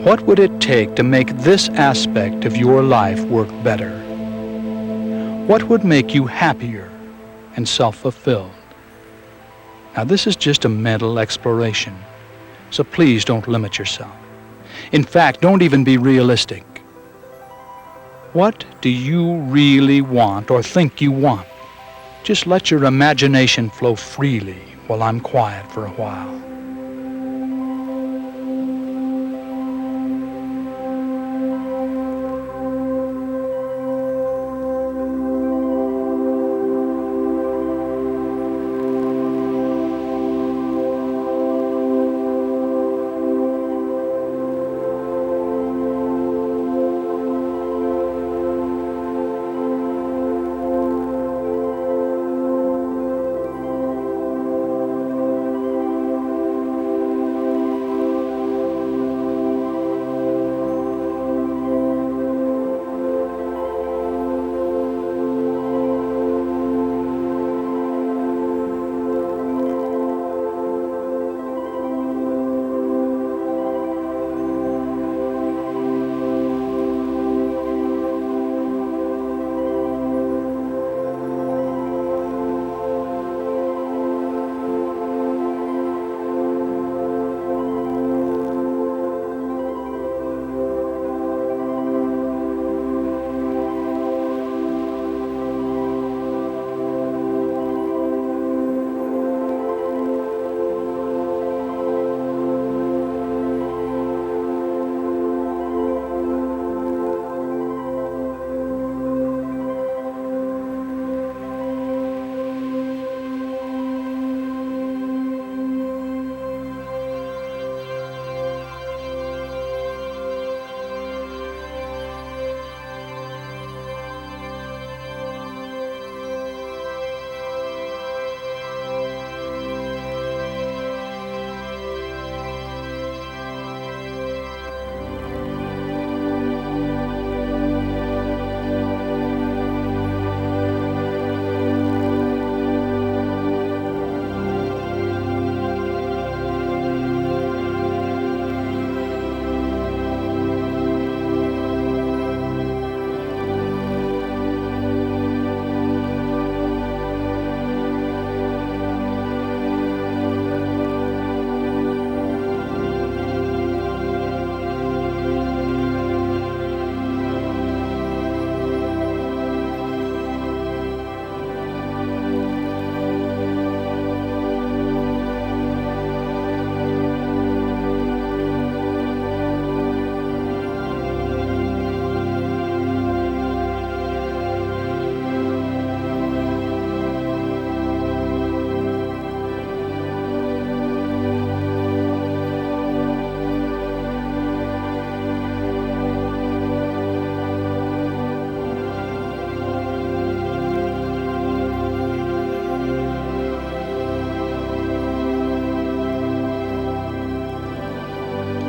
what would it take to make this aspect of your life work better? What would make you happier and self-fulfilled? Now, this is just a mental exploration, so please don't limit yourself. In fact, don't even be realistic. What do you really want or think you want? Just let your imagination flow freely while I'm quiet for a while.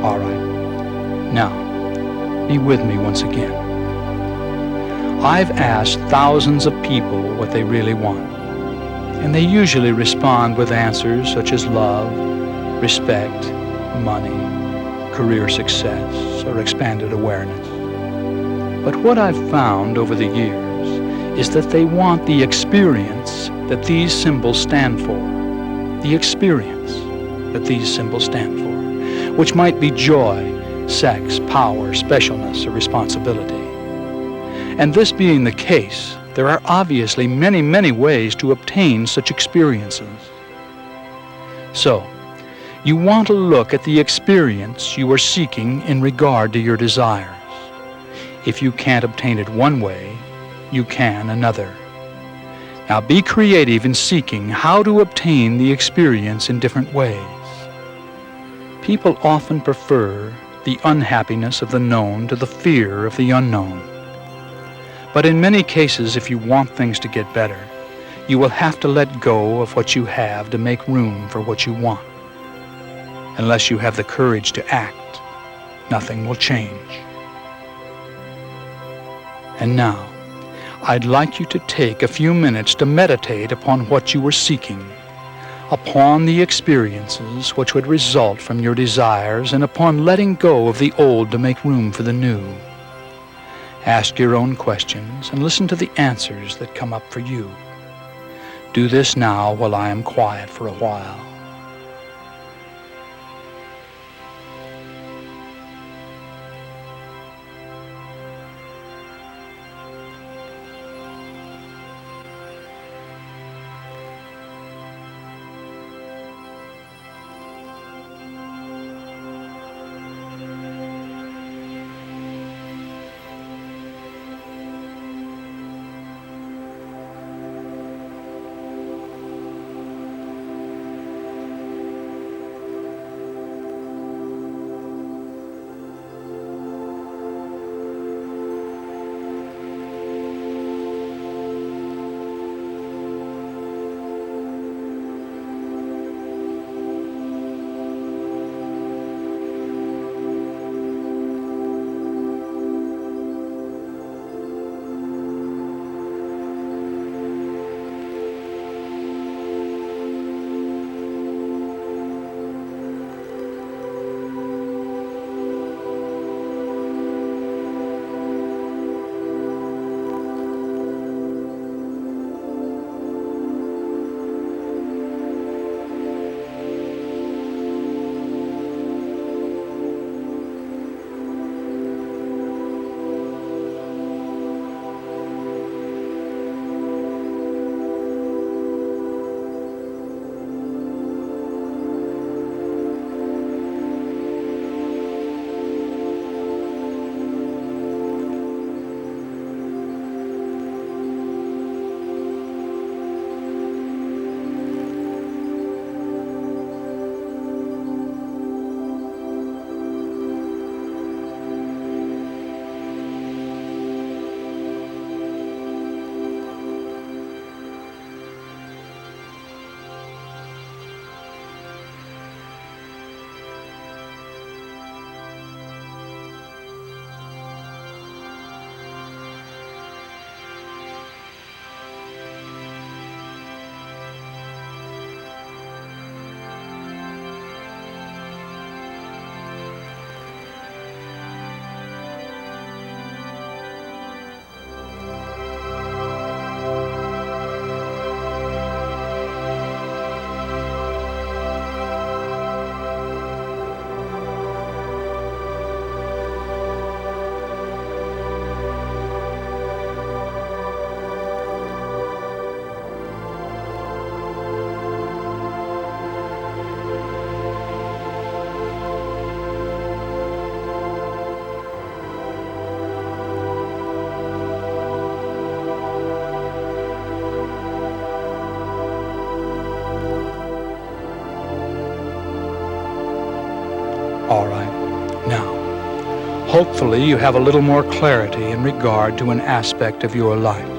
All right. Now, be with me once again. I've asked thousands of people what they really want, and they usually respond with answers such as love, respect, money, career success, or expanded awareness. But what I've found over the years is that they want the experience that these symbols stand for. The experience that these symbols stand for, which might be joy, sex, power, specialness, or responsibility. And this being the case, there are obviously many, many ways to obtain such experiences. So, you want to look at the experience you are seeking in regard to your desires. If you can't obtain it one way, you can another. Now be creative in seeking how to obtain the experience in different ways. People often prefer the unhappiness of the known to the fear of the unknown. But in many cases, if you want things to get better, you will have to let go of what you have to make room for what you want. Unless you have the courage to act, nothing will change. And now, I'd like you to take a few minutes to meditate upon what you are seeking. upon the experiences which would result from your desires and upon letting go of the old to make room for the new. Ask your own questions and listen to the answers that come up for you. Do this now while I am quiet for a while. All right. Now, hopefully you have a little more clarity in regard to an aspect of your life.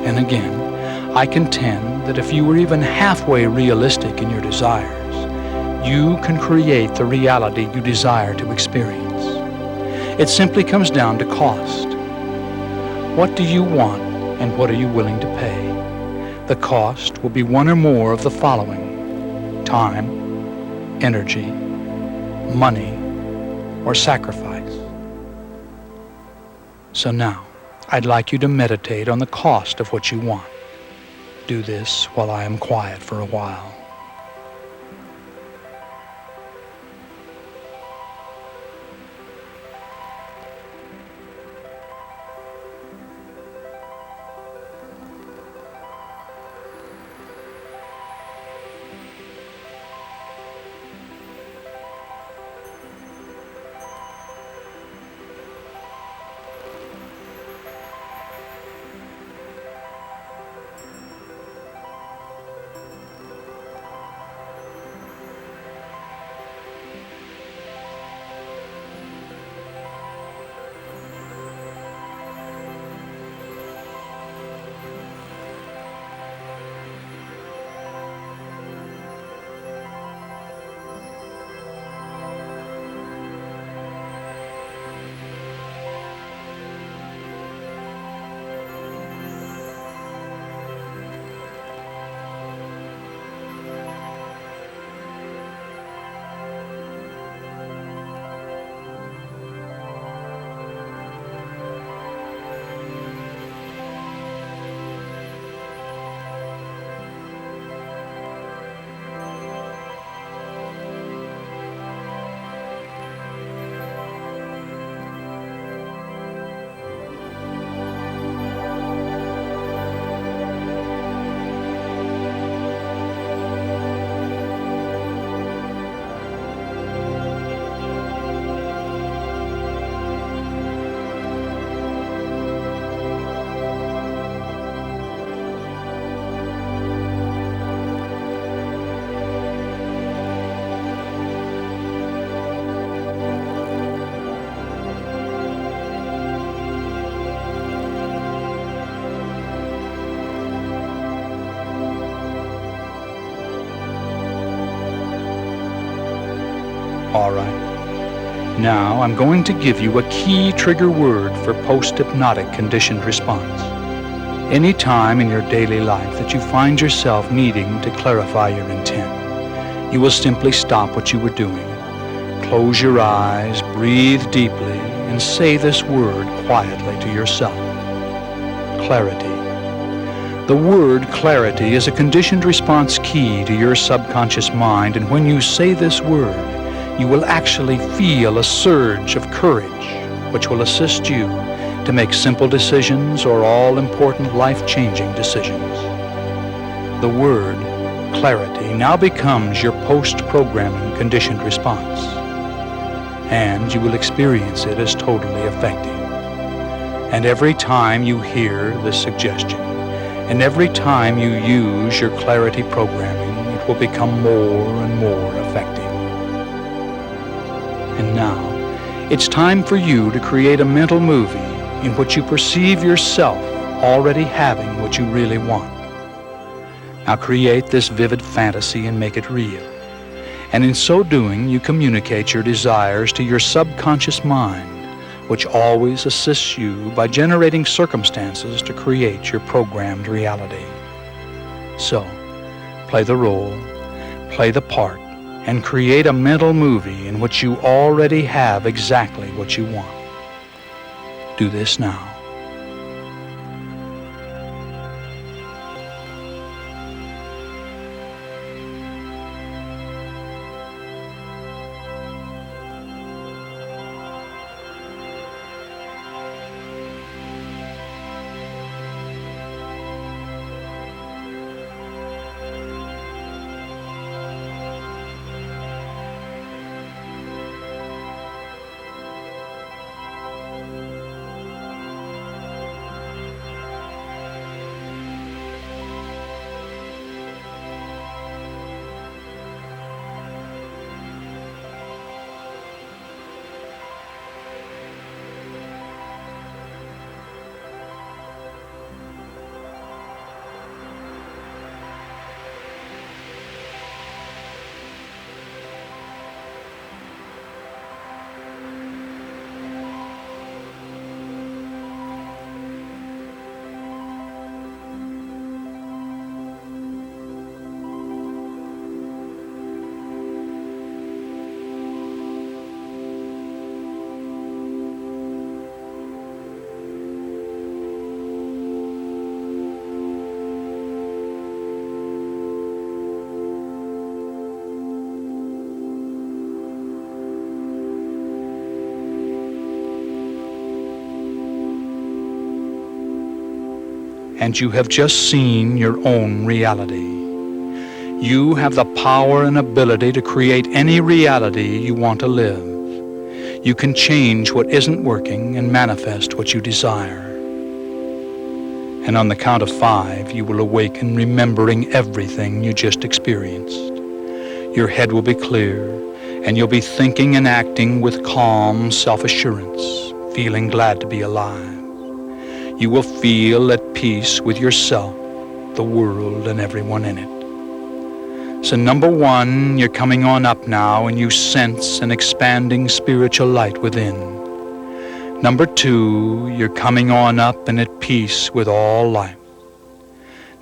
And again, I contend that if you were even halfway realistic in your desires, you can create the reality you desire to experience. It simply comes down to cost. What do you want and what are you willing to pay? The cost will be one or more of the following: time, energy, money, or sacrifice. So now, I'd like you to meditate on the cost of what you want. Do this while I am quiet for a while. All right. Now I'm going to give you a key trigger word for post-hypnotic conditioned response. Any time in your daily life that you find yourself needing to clarify your intent, you will simply stop what you were doing, close your eyes, breathe deeply, and say this word quietly to yourself. Clarity. The word clarity is a conditioned response key to your subconscious mind, and when you say this word, you will actually feel a surge of courage, which will assist you to make simple decisions or all-important life-changing decisions. The word clarity now becomes your post-programming conditioned response, and you will experience it as totally effective. And every time you hear this suggestion, and every time you use your clarity programming, it will become more and more effective. And now, it's time for you to create a mental movie in which you perceive yourself already having what you really want. Now create this vivid fantasy and make it real. And in so doing, you communicate your desires to your subconscious mind, which always assists you by generating circumstances to create your programmed reality. So, play the role, play the part, and create a mental movie in which you already have exactly what you want. Do this now. And you have just seen your own reality. You have the power and ability to create any reality you want to live. You can change what isn't working and manifest what you desire. And on the count of 5, you will awaken remembering everything you just experienced. Your head will be clear, and you'll be thinking and acting with calm self-assurance, feeling glad to be alive. You will feel at peace with yourself, the world, and everyone in it. So number 1, you're coming on up now and you sense an expanding spiritual light within. Number 2, you're coming on up and at peace with all life.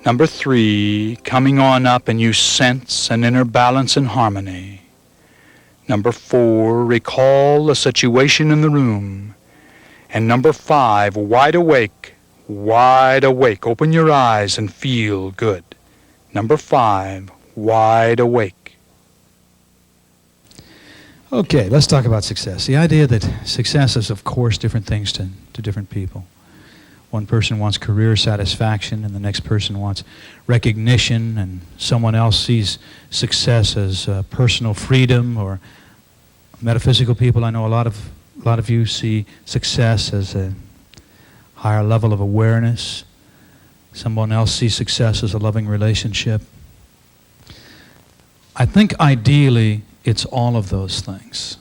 Number 3, coming on up and you sense an inner balance and harmony. Number 4, recall the situation in the room. And number 5, wide awake, open your eyes and feel good. Number 5, wide awake. Okay, let's talk about success. The idea that success is, of course, different things to different people. One person wants career satisfaction, and the next person wants recognition, and someone else sees success as personal freedom, or metaphysical people. I know a lot of you see success as a higher level of awareness. Someone else sees success as a loving relationship. I think ideally it's all of those things.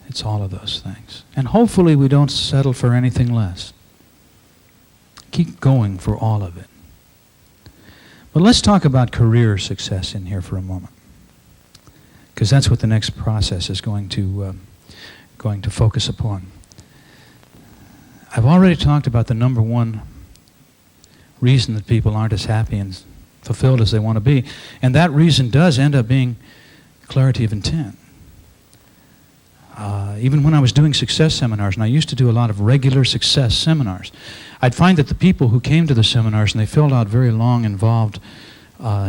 It's all of those things. And hopefully we don't settle for anything less. Keep going for all of it. But let's talk about career success in here for a moment. because that's what the next process is going to focus upon. I've already talked about the number one reason that people aren't as happy and fulfilled as they want to be, and that reason does end up being clarity of intent. Even when I was doing success seminars, and I used to do a lot of regular success seminars, I'd find that the people who came to the seminars and they filled out very long, involved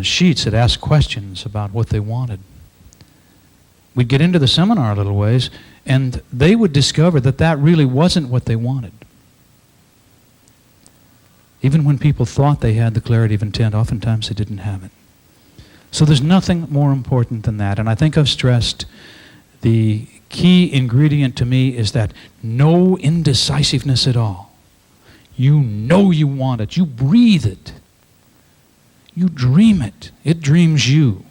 sheets that asked questions about what they wanted. We'd get into the seminar a little ways, and they would discover that that really wasn't what they wanted. Even when people thought they had the clarity of intent, oftentimes they didn't have it. So there's nothing more important than that, and I think I've stressed the key ingredient to me is that no indecisiveness at all. You know you want it. You breathe it. You dream it. It dreams you.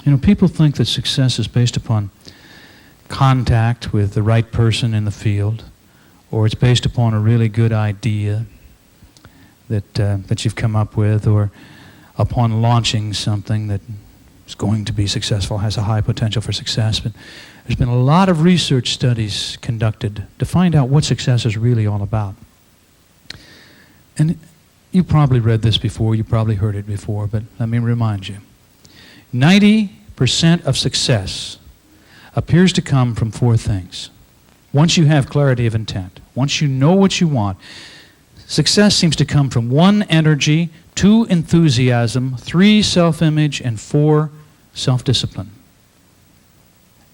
You know, people think that success is based upon contact with the right person in the field, or it's based upon a really good idea that you've come up with, or upon launching something that is going to be successful, has a high potential for success. But there's been a lot of research studies conducted to find out what success is really all about. And you probably read this before, you probably heard it before, but let me remind you. 90% of success appears to come from four things. Once you have clarity of intent, once you know what you want, success seems to come from 1, energy, 2, enthusiasm, 3, self-image, and 4, self-discipline.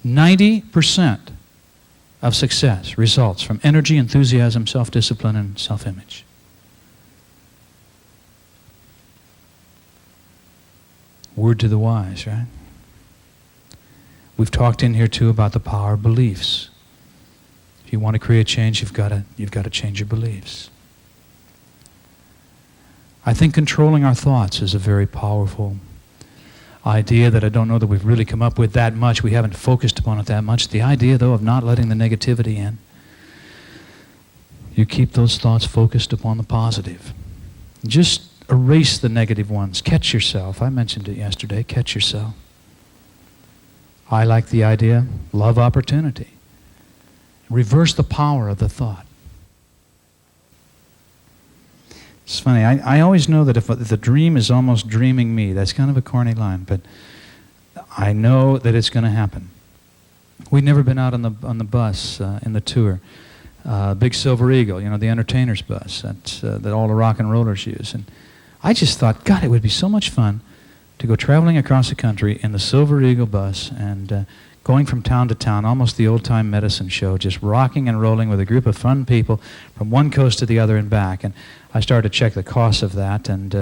90% of success results from energy, enthusiasm, self-discipline, and self-image. Word to the wise, right? We've talked in here too about the power of beliefs. If you want to create change, you've got to change your beliefs. I think controlling our thoughts is a very powerful idea that I don't know that we've really come up with that much. We haven't focused upon it that much. The idea, though, of not letting the negativity in. You keep those thoughts focused upon the positive. Just erase the negative ones. Catch yourself. I mentioned it yesterday. Catch yourself. I like the idea. Love opportunity. Reverse the power of the thought. It's funny. I always know that if the dream is almost dreaming me, that's kind of a corny line, but I know that it's going to happen. We'd never been out on the bus in the tour. Big Silver Eagle, you know, the entertainer's bus that all the rock and rollers use. And I just thought, God, it would be so much fun to go traveling across the country in the Silver Eagle bus and going from town to town, almost the old-time medicine show, just rocking and rolling with a group of fun people from one coast to the other and back. And I started to check the costs of that, and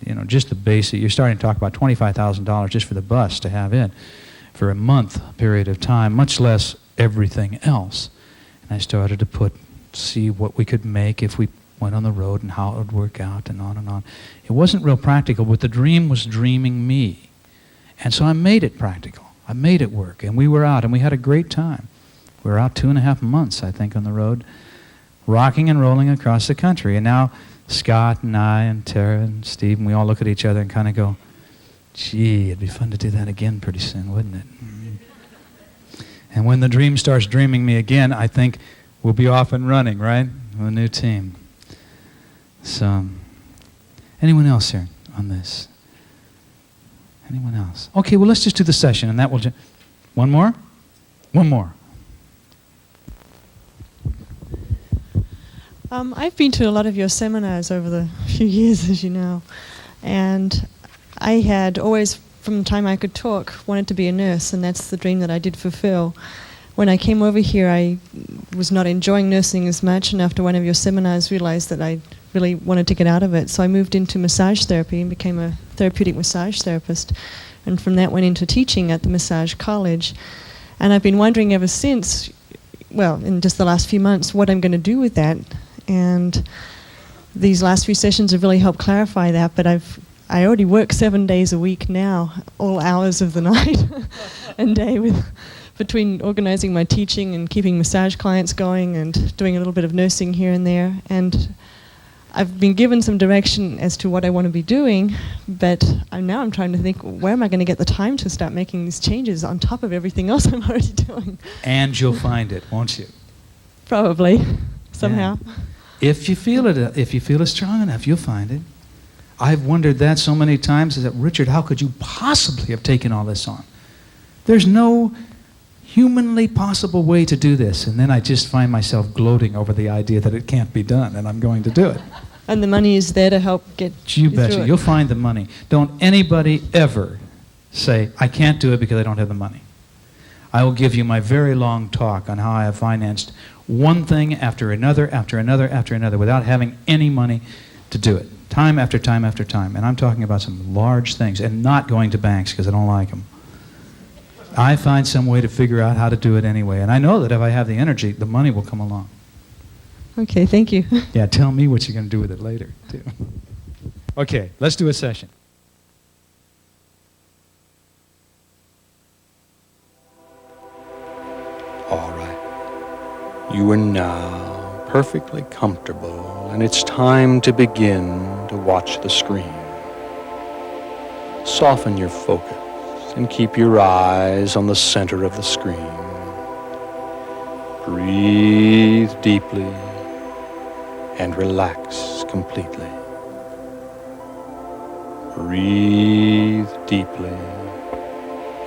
you know, just the basic. You're starting to talk about $25,000 just for the bus to have it for a month period of time, much less everything else. And I started to see what we could make if we went on the road and how it would work out and on and on. It wasn't real practical, but the dream was dreaming me. And so I made it practical. I made it work, and we were out, and we had a great time. We were out 2.5 months, I think, on the road, rocking and rolling across the country. And now Scott and I and Tara and Steve, and we all look at each other and kind of go, gee, it'd be fun to do that again pretty soon, wouldn't it? And when the dream starts dreaming me again, I think we'll be off and running, right? With a new team. So, anyone else here on this? Anyone else? Okay, well, let's just do the session, and that will one more? One more. I've been to a lot of your seminars over the few years, as you know, and I had always, from the time I could talk, wanted to be a nurse, and that's the dream that I did fulfill. When I came over here, I was not enjoying nursing as much, and after one of your seminars realized that I really wanted to get out of it. So I moved into massage therapy and became a therapeutic massage therapist, and from that went into teaching at the massage college. And I've been wondering ever since, well, in just the last few months, what I'm going to do with that. And these last few sessions have really helped clarify that, but I already work 7 days a week now, all hours of the night and day, between organizing my teaching and keeping massage clients going and doing a little bit of nursing here and there. And I've been given some direction as to what I want to be doing, but I'm trying to think, where am I going to get the time to start making these changes on top of everything else I'm already doing? And you'll find it, won't you? Probably, somehow. Yeah. If you feel it strong enough, you'll find it. I've wondered that so many times. I said, Richard, how could you possibly have taken all this on? There's no humanly possible way to do this. And then I just find myself gloating over the idea that it can't be done, and I'm going to do it. And the money is there to help get You through betcha. it. You'll find the money. Don't anybody ever say, I can't do it because I don't have the money. I will give you my very long talk on how I have financed one thing after another, after another, after another, without having any money to do it. Time after time after time. And I'm talking about some large things, and not going to banks because I don't like them. I find some way to figure out how to do it anyway. And I know that if I have the energy, the money will come along. Okay, thank you. Yeah, tell me what you're going to do with it later, too. Okay, let's do a session. All right. You are now perfectly comfortable, and it's time to begin to watch the screen. Soften your focus and keep your eyes on the center of the screen. Breathe deeply and relax completely. Breathe deeply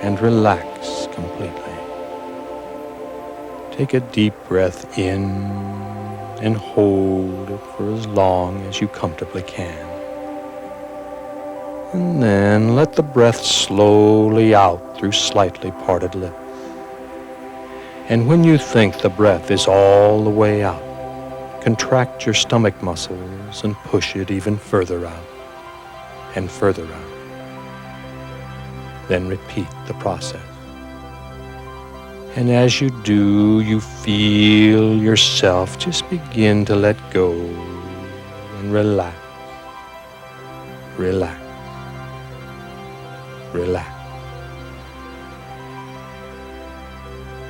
and relax completely. Take a deep breath in and hold it for as long as you comfortably can. And then let the breath slowly out through slightly parted lips. And when you think the breath is all the way out, contract your stomach muscles and push it even further out and further out. Then repeat the process. And as you do, you feel yourself just begin to let go and relax, relax, relax.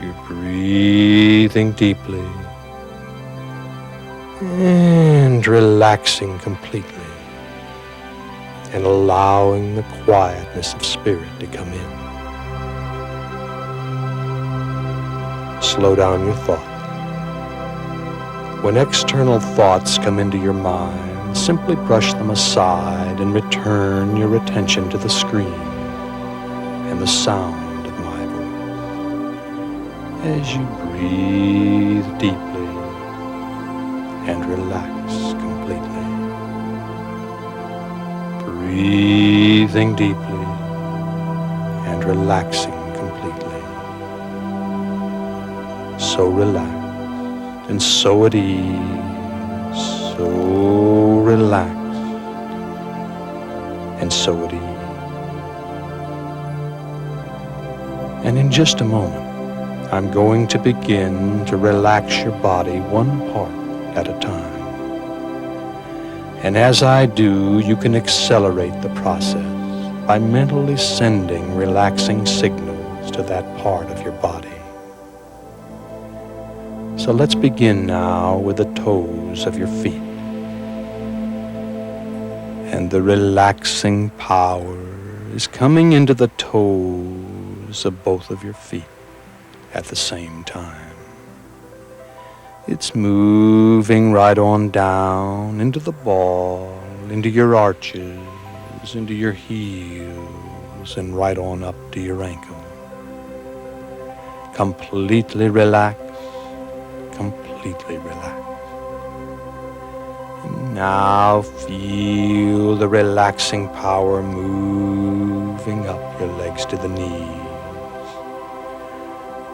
You're breathing deeply and relaxing completely and allowing the quietness of spirit to come in. Slow down your thoughts. When external thoughts come into your mind, simply brush them aside and return your attention to the screen and the sound of my voice. As you breathe deeply and relax completely. Breathing deeply and relaxing completely. So relaxed and so at ease, so relaxed and so at ease. And in just a moment, I'm going to begin to relax your body one part at a time. And as I do, you can accelerate the process by mentally sending relaxing signals to that part of your body. So let's begin now with the toes of your feet. And the relaxing power is coming into the toes of both of your feet at the same time. It's moving right on down into the ball, into your arches, into your heels, and right on up to your ankle. Completely relaxed. Completely relaxed. And now feel the relaxing power moving up your legs to the knees.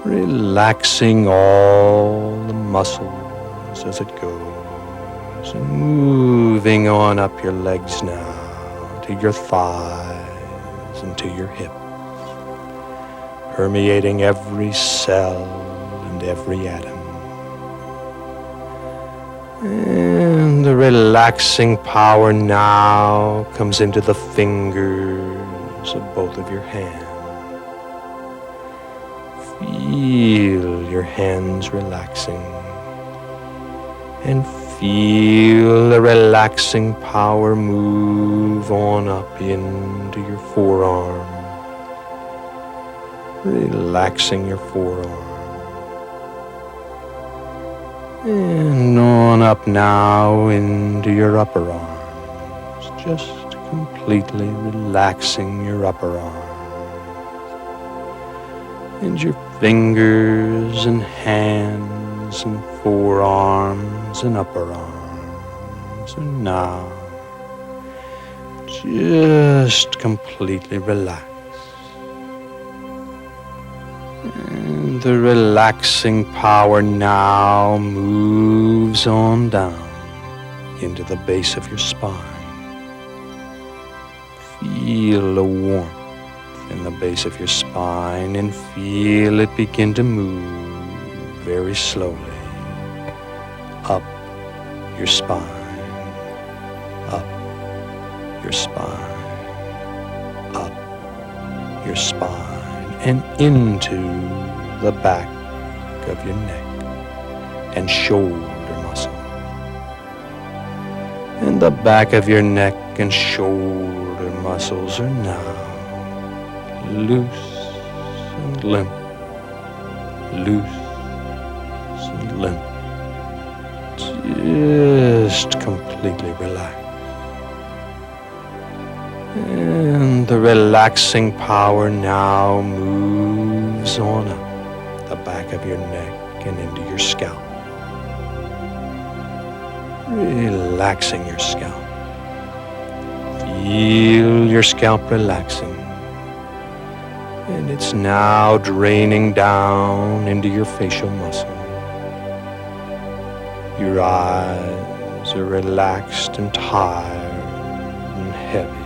Relaxing all the muscles as it goes. And moving on up your legs now to your thighs and to your hips. Permeating every cell and every atom. And the relaxing power now comes into the fingers of both of your hands. Feel your hands relaxing and feel the relaxing power move on up into your forearm, relaxing your forearm. And on up now into your upper arms, just completely relaxing your upper arms. And your fingers and hands and forearms and upper arms. And now, just completely relax. And the relaxing power now moves on down into the base of your spine. Feel the warmth in the base of your spine and feel it begin to move very slowly up your spine, up your spine, up your spine, and into the back of your neck and shoulder muscle. And the back of your neck and shoulder muscles are now loose and limp, loose and limp, just completely relaxed. And the relaxing power now moves on up the back of your neck and into your scalp, relaxing your scalp. Feel your scalp relaxing. And it's now draining down into your facial muscle. Your eyes are relaxed and tired and heavy,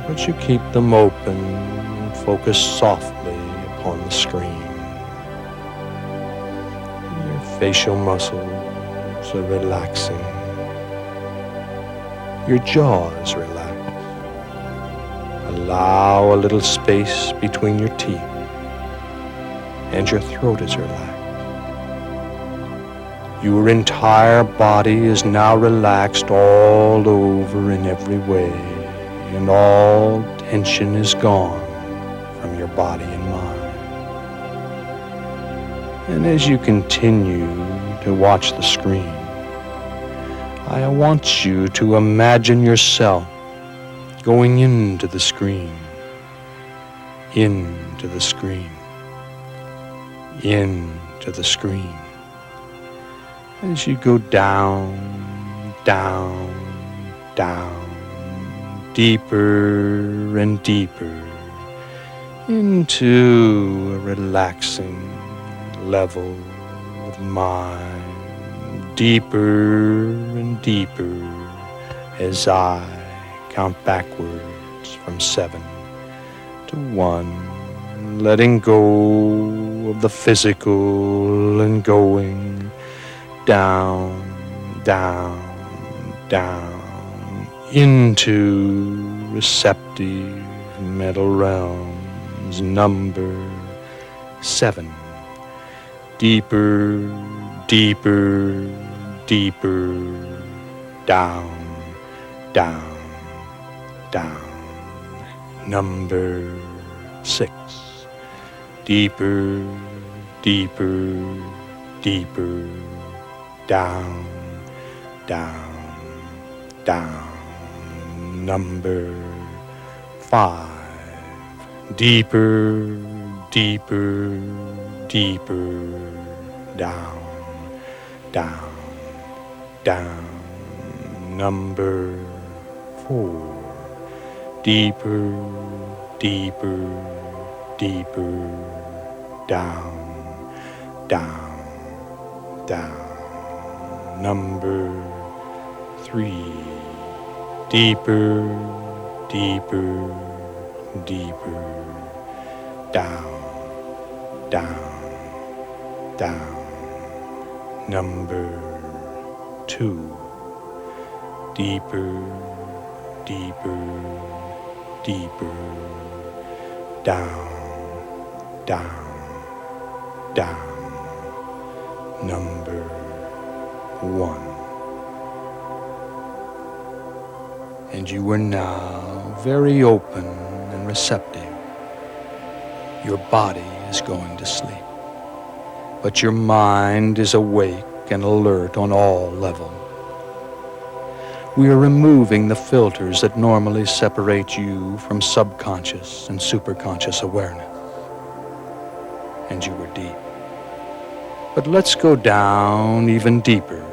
but you keep them open and focus softly upon the screen. Your facial muscles are relaxing. Your jaw is relaxed. Allow a little space between your teeth, and your throat is relaxed. Your entire body is now relaxed all over in every way, and all tension is gone from your body and mind. And as you continue to watch the screen, I want you to imagine yourself going into the screen, into the screen, into the screen. As you go down, down, down, deeper and deeper into a relaxing level of mind, deeper and deeper as I count backwards from 7 to 1, letting go of the physical and going down, down, down into receptive mental realms. Number 7. Deeper, deeper, deeper, down, down, down. Number 6. Deeper, deeper, deeper, down, down, down. Number 5. Deeper, deeper, deeper, down, down, down. Number 4. Deeper, deeper, deeper, down, down, down. Number 3. Deeper, deeper, deeper, down, down, down. Number 2. Deeper, deeper, deeper, down, down, down. Number 1. And you are now very open and receptive. Your body is going to sleep, but your mind is awake and alert on all levels. We are removing the filters that normally separate you from subconscious and superconscious awareness. And you are deep. But let's go down even deeper.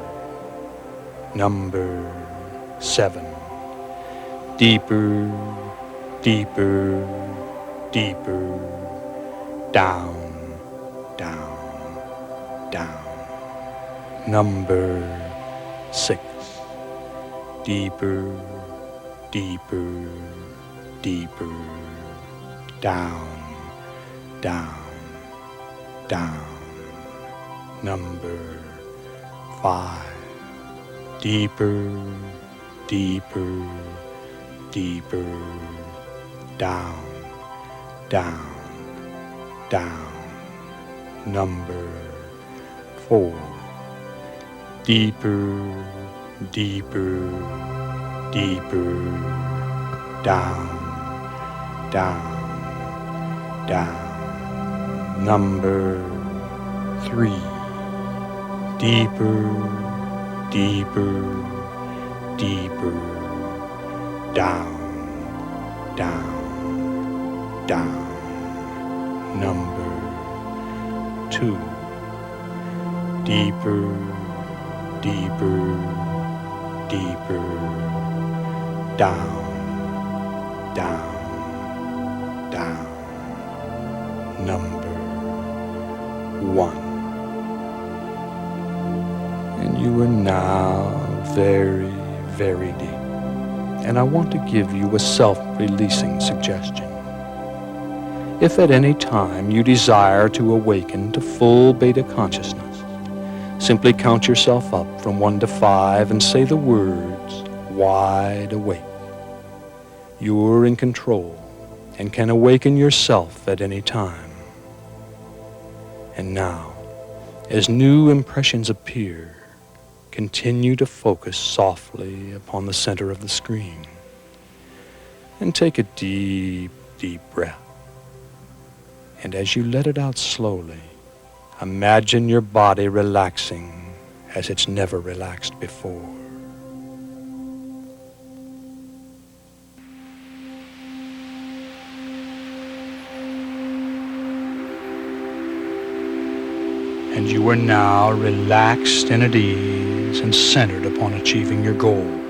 Number 7. Deeper, deeper, deeper, down, down, down. Number 6. Deeper, deeper, deeper, down, down, down. Number 5. Deeper, deeper, deeper, down, down, down. Number 4. Deeper, deeper, deeper, down, down, down. Number 3. Deeper, deeper, deeper, down, down, down. Number 2. Deeper, deeper, deeper, down, down, down. Number 1. And you are now very, very deep. And I want to give you a self-releasing suggestion. If at any time you desire to awaken to full beta consciousness, simply count yourself up from 1 to 5 and say the words, wide awake. You're in control and can awaken yourself at any time. And now, as new impressions appear, continue to focus softly upon the center of the screen and take a deep, deep breath. And as you let it out slowly, imagine your body relaxing as it's never relaxed before. And you are now relaxed and at ease and centered upon achieving your goals.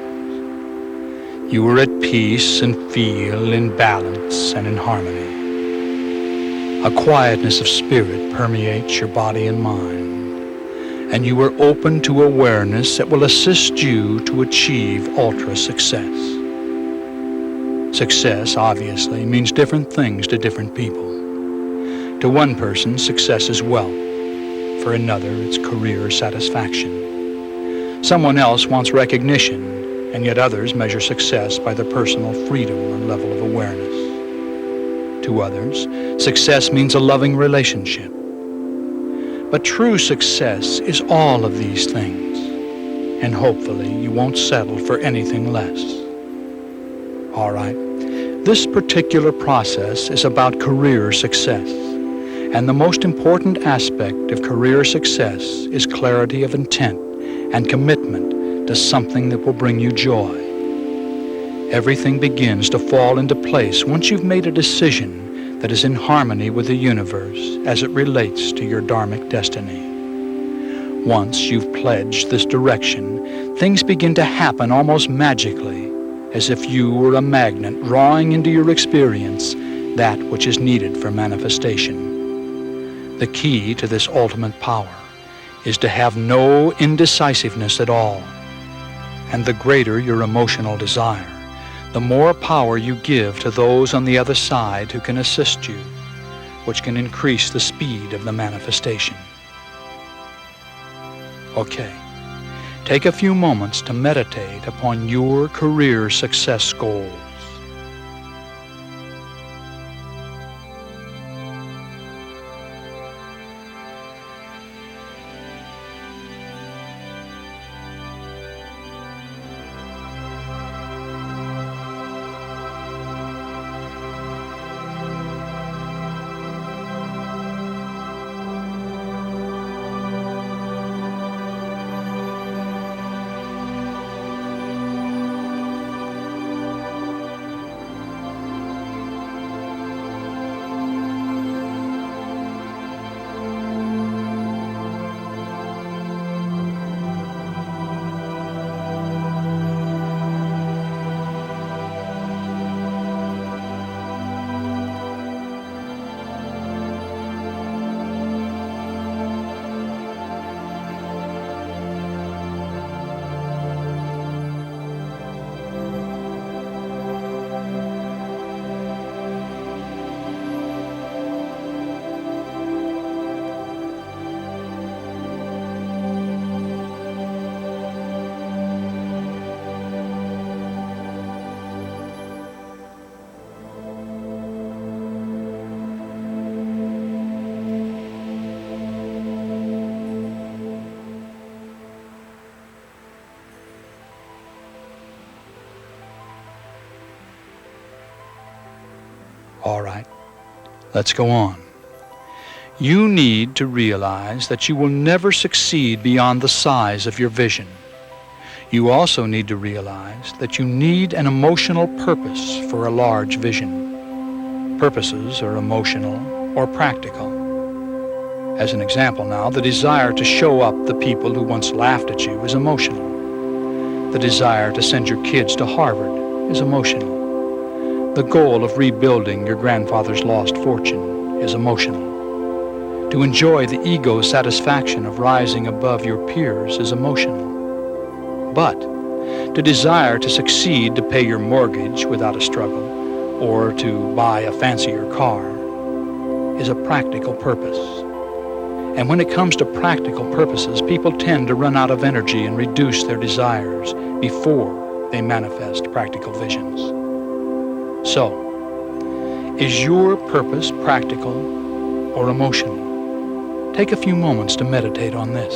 You are at peace and feel in balance and in harmony. A quietness of spirit permeates your body and mind, and you are open to awareness that will assist you to achieve ultra success. Success, obviously, means different things to different people. To one person, success is wealth. For another, it's career satisfaction. Someone else wants recognition, and yet others measure success by their personal freedom or level of awareness. To others, success means a loving relationship. But true success is all of these things, and hopefully you won't settle for anything less. All right, this particular process is about career success. And the most important aspect of career success is clarity of intent and commitment to something that will bring you joy. Everything begins to fall into place once you've made a decision that is in harmony with the universe as it relates to your dharmic destiny. Once you've pledged this direction, things begin to happen almost magically, as if you were a magnet drawing into your experience that which is needed for manifestation. The key to this ultimate power is to have no indecisiveness at all. And the greater your emotional desire, the more power you give to those on the other side who can assist you, which can increase the speed of the manifestation. Okay, take a few moments to meditate upon your career success goals. All right, let's go on. You need to realize that you will never succeed beyond the size of your vision. You also need to realize that you need an emotional purpose for a large vision. Purposes are emotional or practical. As an example now, the desire to show up the people who once laughed at you is emotional. The desire to send your kids to Harvard is emotional. The goal of rebuilding your grandfather's lost fortune is emotional. To enjoy the ego satisfaction of rising above your peers is emotional. But to desire to succeed to pay your mortgage without a struggle, or to buy a fancier car, is a practical purpose. And when it comes to practical purposes, people tend to run out of energy and reduce their desires before they manifest practical visions. So, is your purpose practical or emotional? Take a few moments to meditate on this.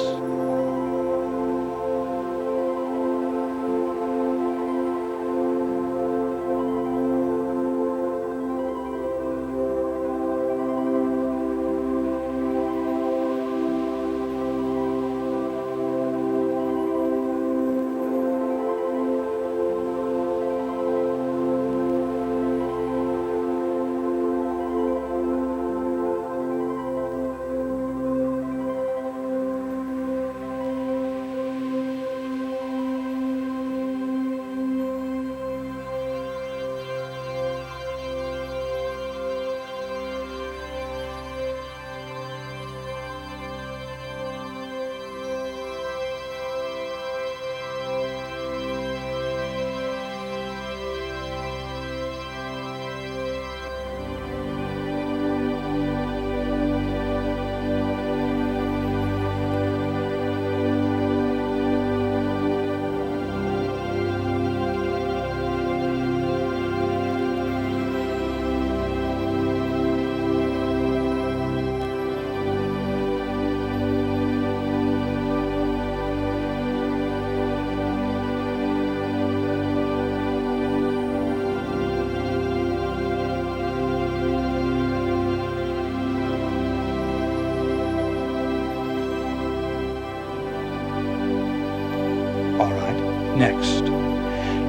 All right, next.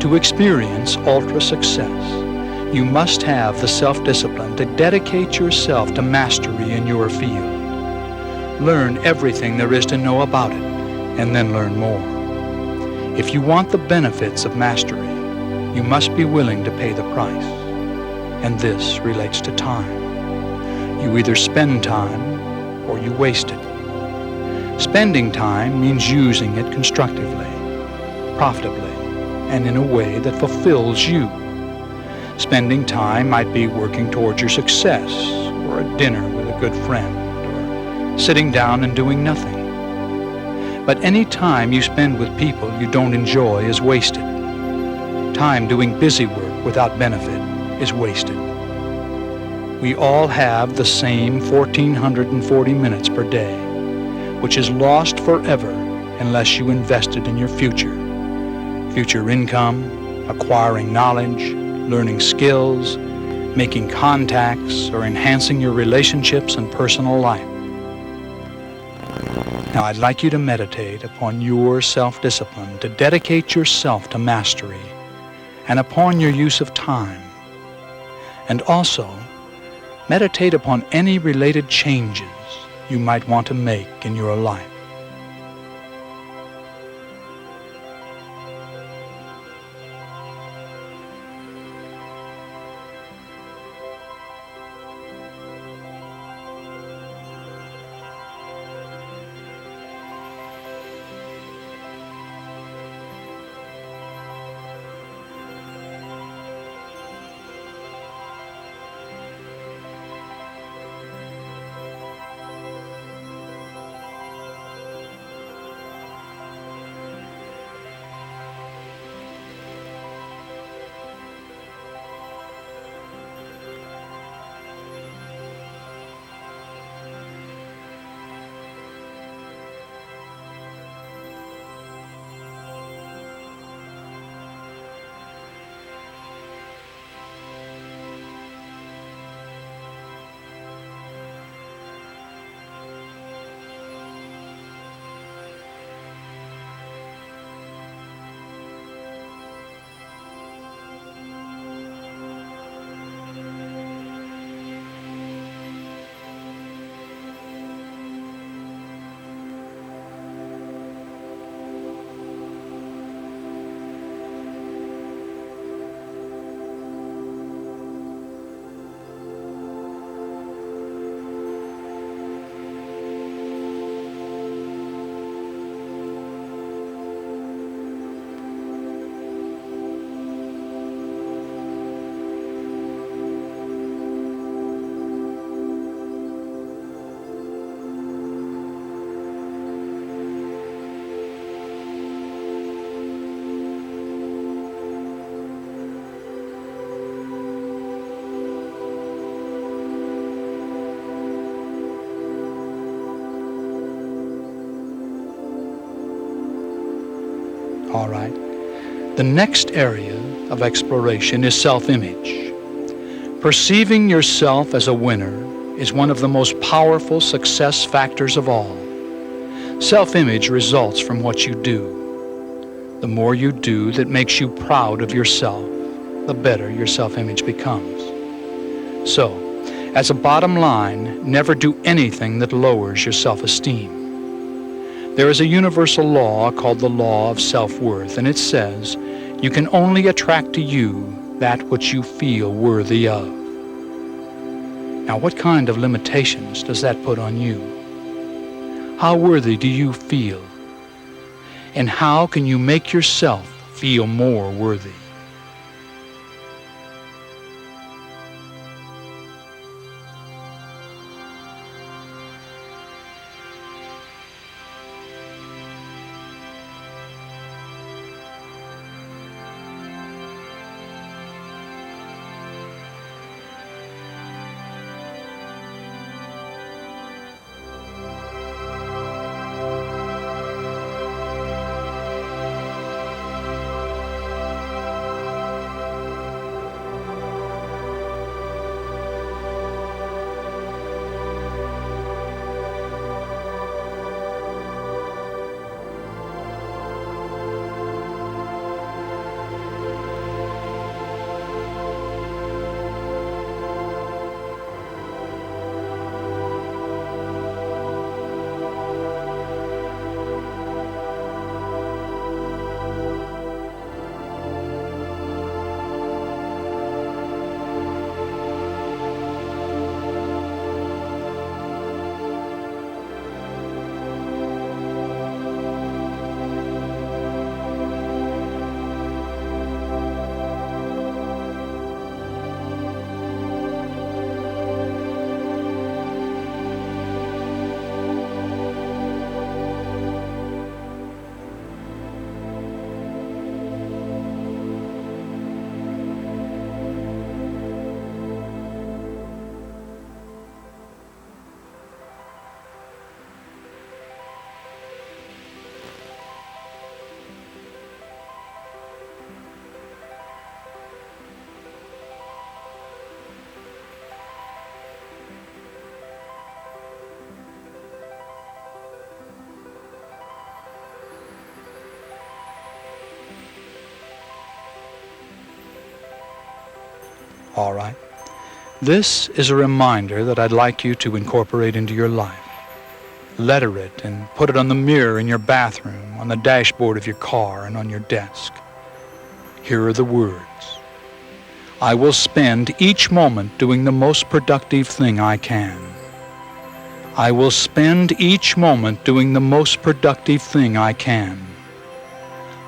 To experience ultra success, you must have the self-discipline to dedicate yourself to mastery in your field. Learn everything there is to know about it, and then learn more. If you want the benefits of mastery, you must be willing to pay the price. And this relates to time. You either spend time or you waste it. Spending time means using it constructively, profitably, and in a way that fulfills you. Spending time might be working towards your success, or a dinner with a good friend, or sitting down and doing nothing. But any time you spend with people you don't enjoy is wasted. Time doing busy work without benefit is wasted. We all have the same 1,440 minutes per day, which is lost forever unless you invested in your future. Future income, acquiring knowledge, learning skills, making contacts, or enhancing your relationships and personal life. Now I'd like you to meditate upon your self-discipline, to dedicate yourself to mastery, and upon your use of time. And also, meditate upon any related changes you might want to make in your life. All right. The next area of exploration is self-image. Perceiving yourself as a winner is one of the most powerful success factors of all. Self-image results from what you do. The more you do that makes you proud of yourself, the better your self-image becomes. So, as a bottom line, never do anything that lowers your self-esteem. There is a universal law called the law of self-worth, and it says, you can only attract to you that which you feel worthy of. Now, what kind of limitations does that put on you? How worthy do you feel? And how can you make yourself feel more worthy? All right. This is a reminder that I'd like you to incorporate into your life. Letter it and put it on the mirror in your bathroom, on the dashboard of your car, and on your desk. Here are the words. I will spend each moment doing the most productive thing I can. I will spend each moment doing the most productive thing I can.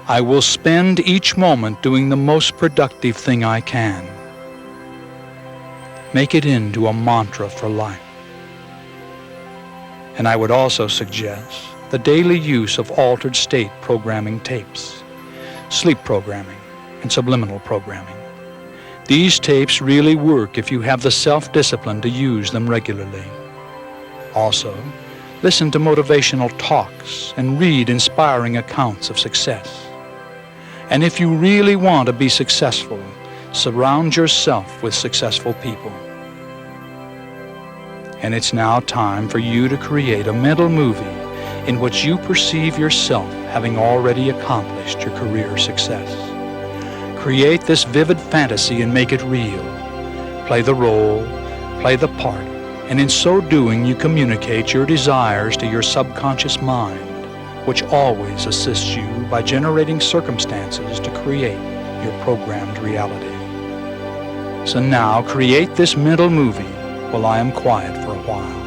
I will spend each moment doing the most productive thing I can. Make it into a mantra for life. And I would also suggest the daily use of altered state programming tapes, sleep programming, and subliminal programming. These tapes really work if you have the self-discipline to use them regularly. Also, listen to motivational talks and read inspiring accounts of success. And if you really want to be successful, surround yourself with successful people. And it's now time for you to create a mental movie in which you perceive yourself having already accomplished your career success. Create this vivid fantasy and make it real. Play the role, play the part, and in so doing you communicate your desires to your subconscious mind, which always assists you by generating circumstances to create your programmed reality. So now create this mental movie while I am quiet for a while.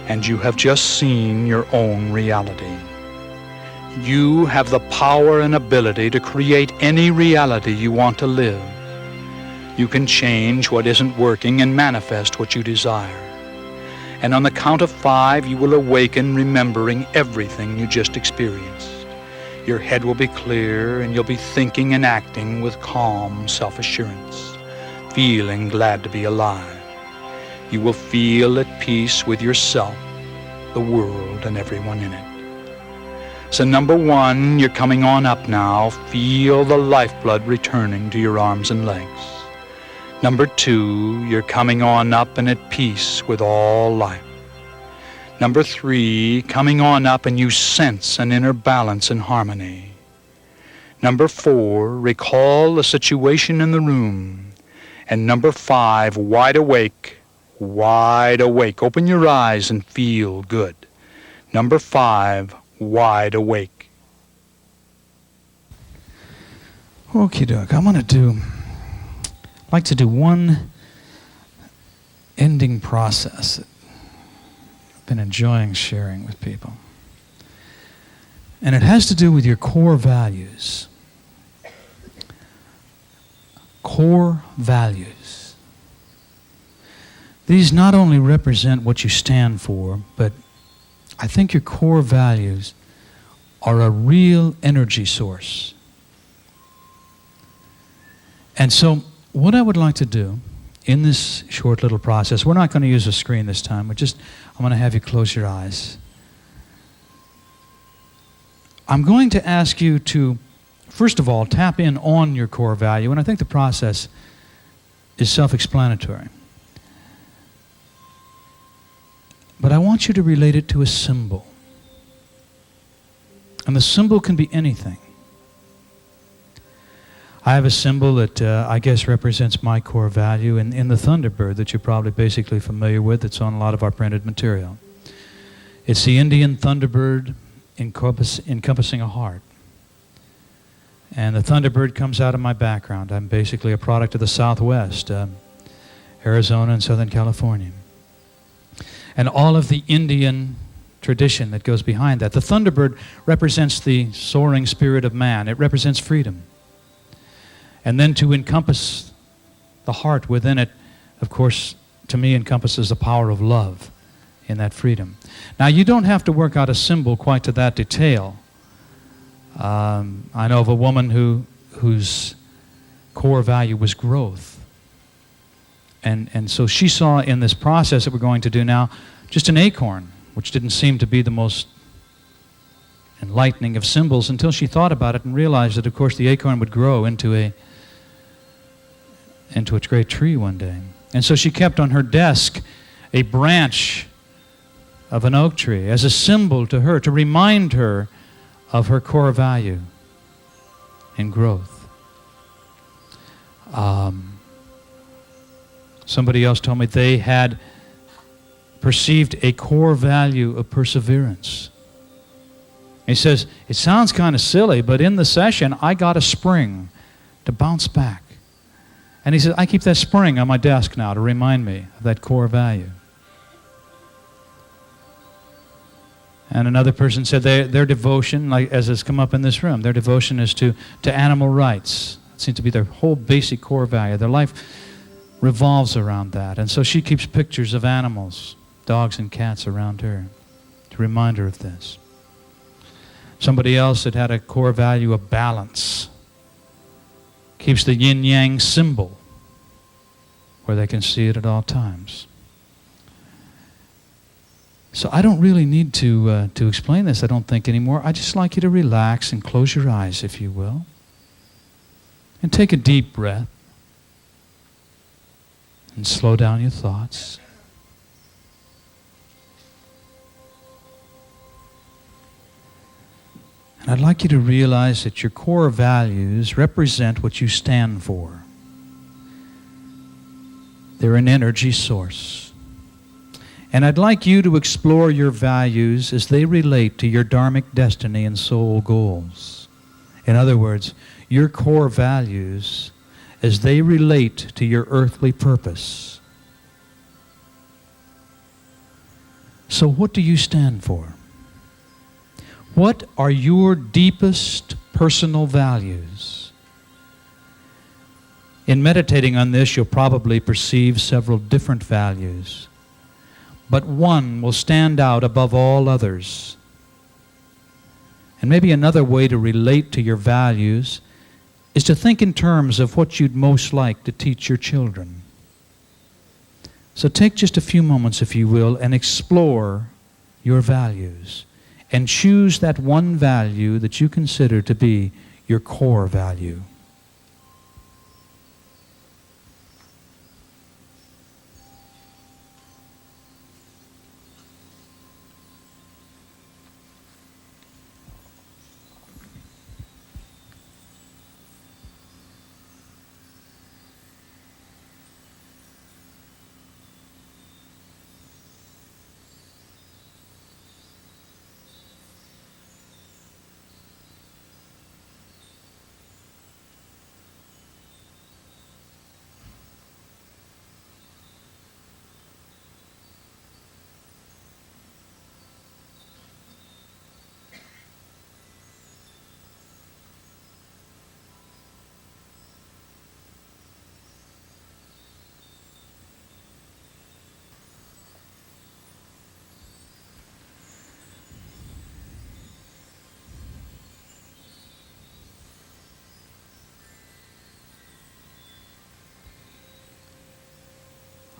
and you have just seen your own reality. You have the power and ability to create any reality you want to live. You can change what isn't working and manifest what you desire. And on the count of 5, you will awaken remembering everything you just experienced. Your head will be clear, and you'll be thinking and acting with calm self-assurance, feeling glad to be alive. You will feel at peace with yourself, the world, and everyone in it. So number 1, you're coming on up now. Feel the lifeblood returning to your arms and legs. Number 2, you're coming on up and at peace with all life. Number 3, coming on up and you sense an inner balance and harmony. Number 4, recall the situation in the room. And number 5, wide awake, wide awake. Open your eyes and feel good. Number 5, wide awake. Okie doke. I'd like to do one ending process that I've been enjoying sharing with people. And it has to do with your core values. Core values. These not only represent what you stand for, but I think your core values are a real energy source. And so what I would like to do in this short little process, we're not going to use a screen this time, I'm going to have you close your eyes. I'm going to ask you to, first of all, tap in on your core value, and I think the process is self-explanatory. But I want you to relate it to a symbol. And the symbol can be anything. I have a symbol that I guess represents my core value in the Thunderbird that you're probably basically familiar with. It's on a lot of our printed material. It's the Indian Thunderbird encompassing a heart. And the Thunderbird comes out of my background. I'm basically a product of the Southwest, Arizona and Southern California. And all of the Indian tradition that goes behind that. The Thunderbird represents the soaring spirit of man. It represents freedom. And then to encompass the heart within it, of course, to me encompasses the power of love in that freedom. Now, you don't have to work out a symbol quite to that detail. I know of a woman whose core value was growth. And so she saw in this process that we're going to do now just an acorn, which didn't seem to be the most enlightening of symbols until she thought about it and realized that, of course, the acorn would grow into a great tree one day. And so she kept on her desk a branch of an oak tree as a symbol to her, to remind her of her core value in growth. Somebody else told me they had perceived a core value of perseverance. He says, it sounds kind of silly, but in the session, I got a spring to bounce back. And he said, I keep that spring on my desk now to remind me of that core value. And another person said their devotion, like as has come up in this room, their devotion is to animal rights. It seems to be their whole basic core value. Their life revolves around that. And so she keeps pictures of animals, dogs and cats around her to remind her of this. Somebody else that had a core value of balance keeps the yin-yang symbol where they can see it at all times. So I don't really need to explain this, I don't think, anymore. I'd just like you to relax and close your eyes, if you will, and take a deep breath and slow down your thoughts. And I'd like you to realize that your core values represent what you stand for. They're an energy source. And I'd like you to explore your values as they relate to your dharmic destiny and soul goals. In other words, your core values as they relate to your earthly purpose. So what do you stand for? What are your deepest personal values? In meditating on this, you'll probably perceive several different values, but one will stand out above all others. And maybe another way to relate to your values is to think in terms of what you'd most like to teach your children. So take just a few moments, if you will, and explore your values, and choose that one value that you consider to be your core value.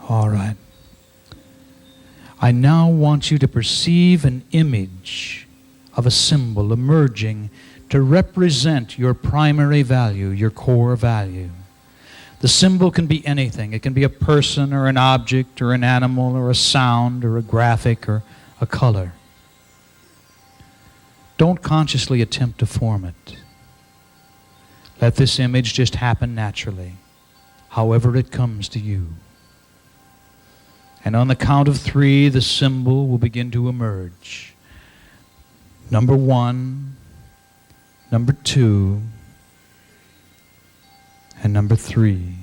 All right. I now want you to perceive an image of a symbol emerging to represent your primary value, your core value. The symbol can be anything. It can be a person or an object or an animal or a sound or a graphic or a color. Don't consciously attempt to form it. Let this image just happen naturally, however it comes to you. And on the count of 3, the symbol will begin to emerge. Number 1, number 2, and number 3.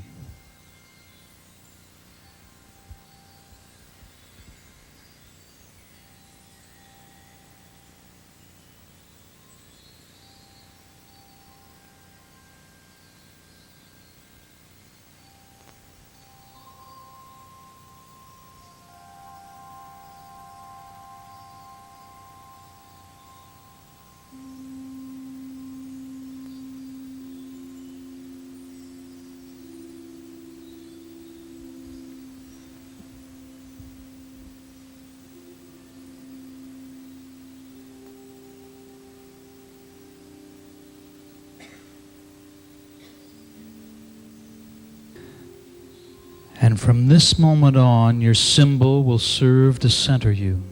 And from this moment on, your symbol will serve to center you,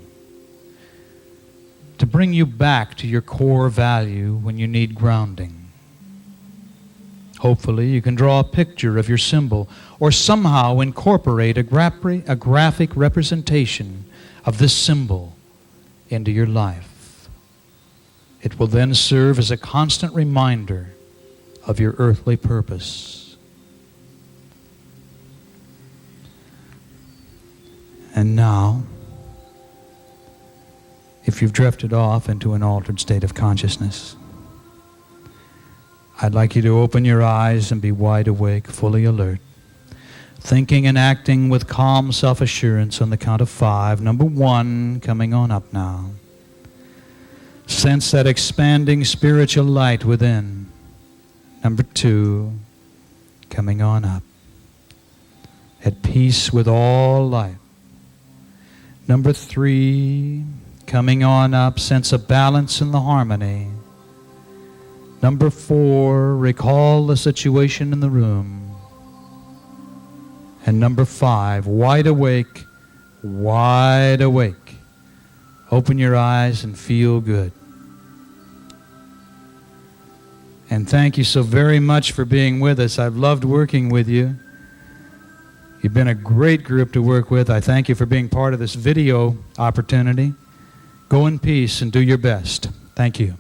to bring you back to your core value when you need grounding. Hopefully, you can draw a picture of your symbol or somehow incorporate a graphic representation of this symbol into your life. It will then serve as a constant reminder of your earthly purpose. And now, if you've drifted off into an altered state of consciousness, I'd like you to open your eyes and be wide awake, fully alert, thinking and acting with calm self-assurance on the count of 5. Number 1, coming on up now. Sense that expanding spiritual light within. Number 2, coming on up. At peace with all life. Number 3, coming on up, sense a balance in the harmony. Number 4, recall the situation in the room. And number 5, wide awake, wide awake. Open your eyes and feel good. And thank you so very much for being with us. I've loved working with you. You've been a great group to work with. I thank you for being part of this video opportunity. Go in peace and do your best. Thank you.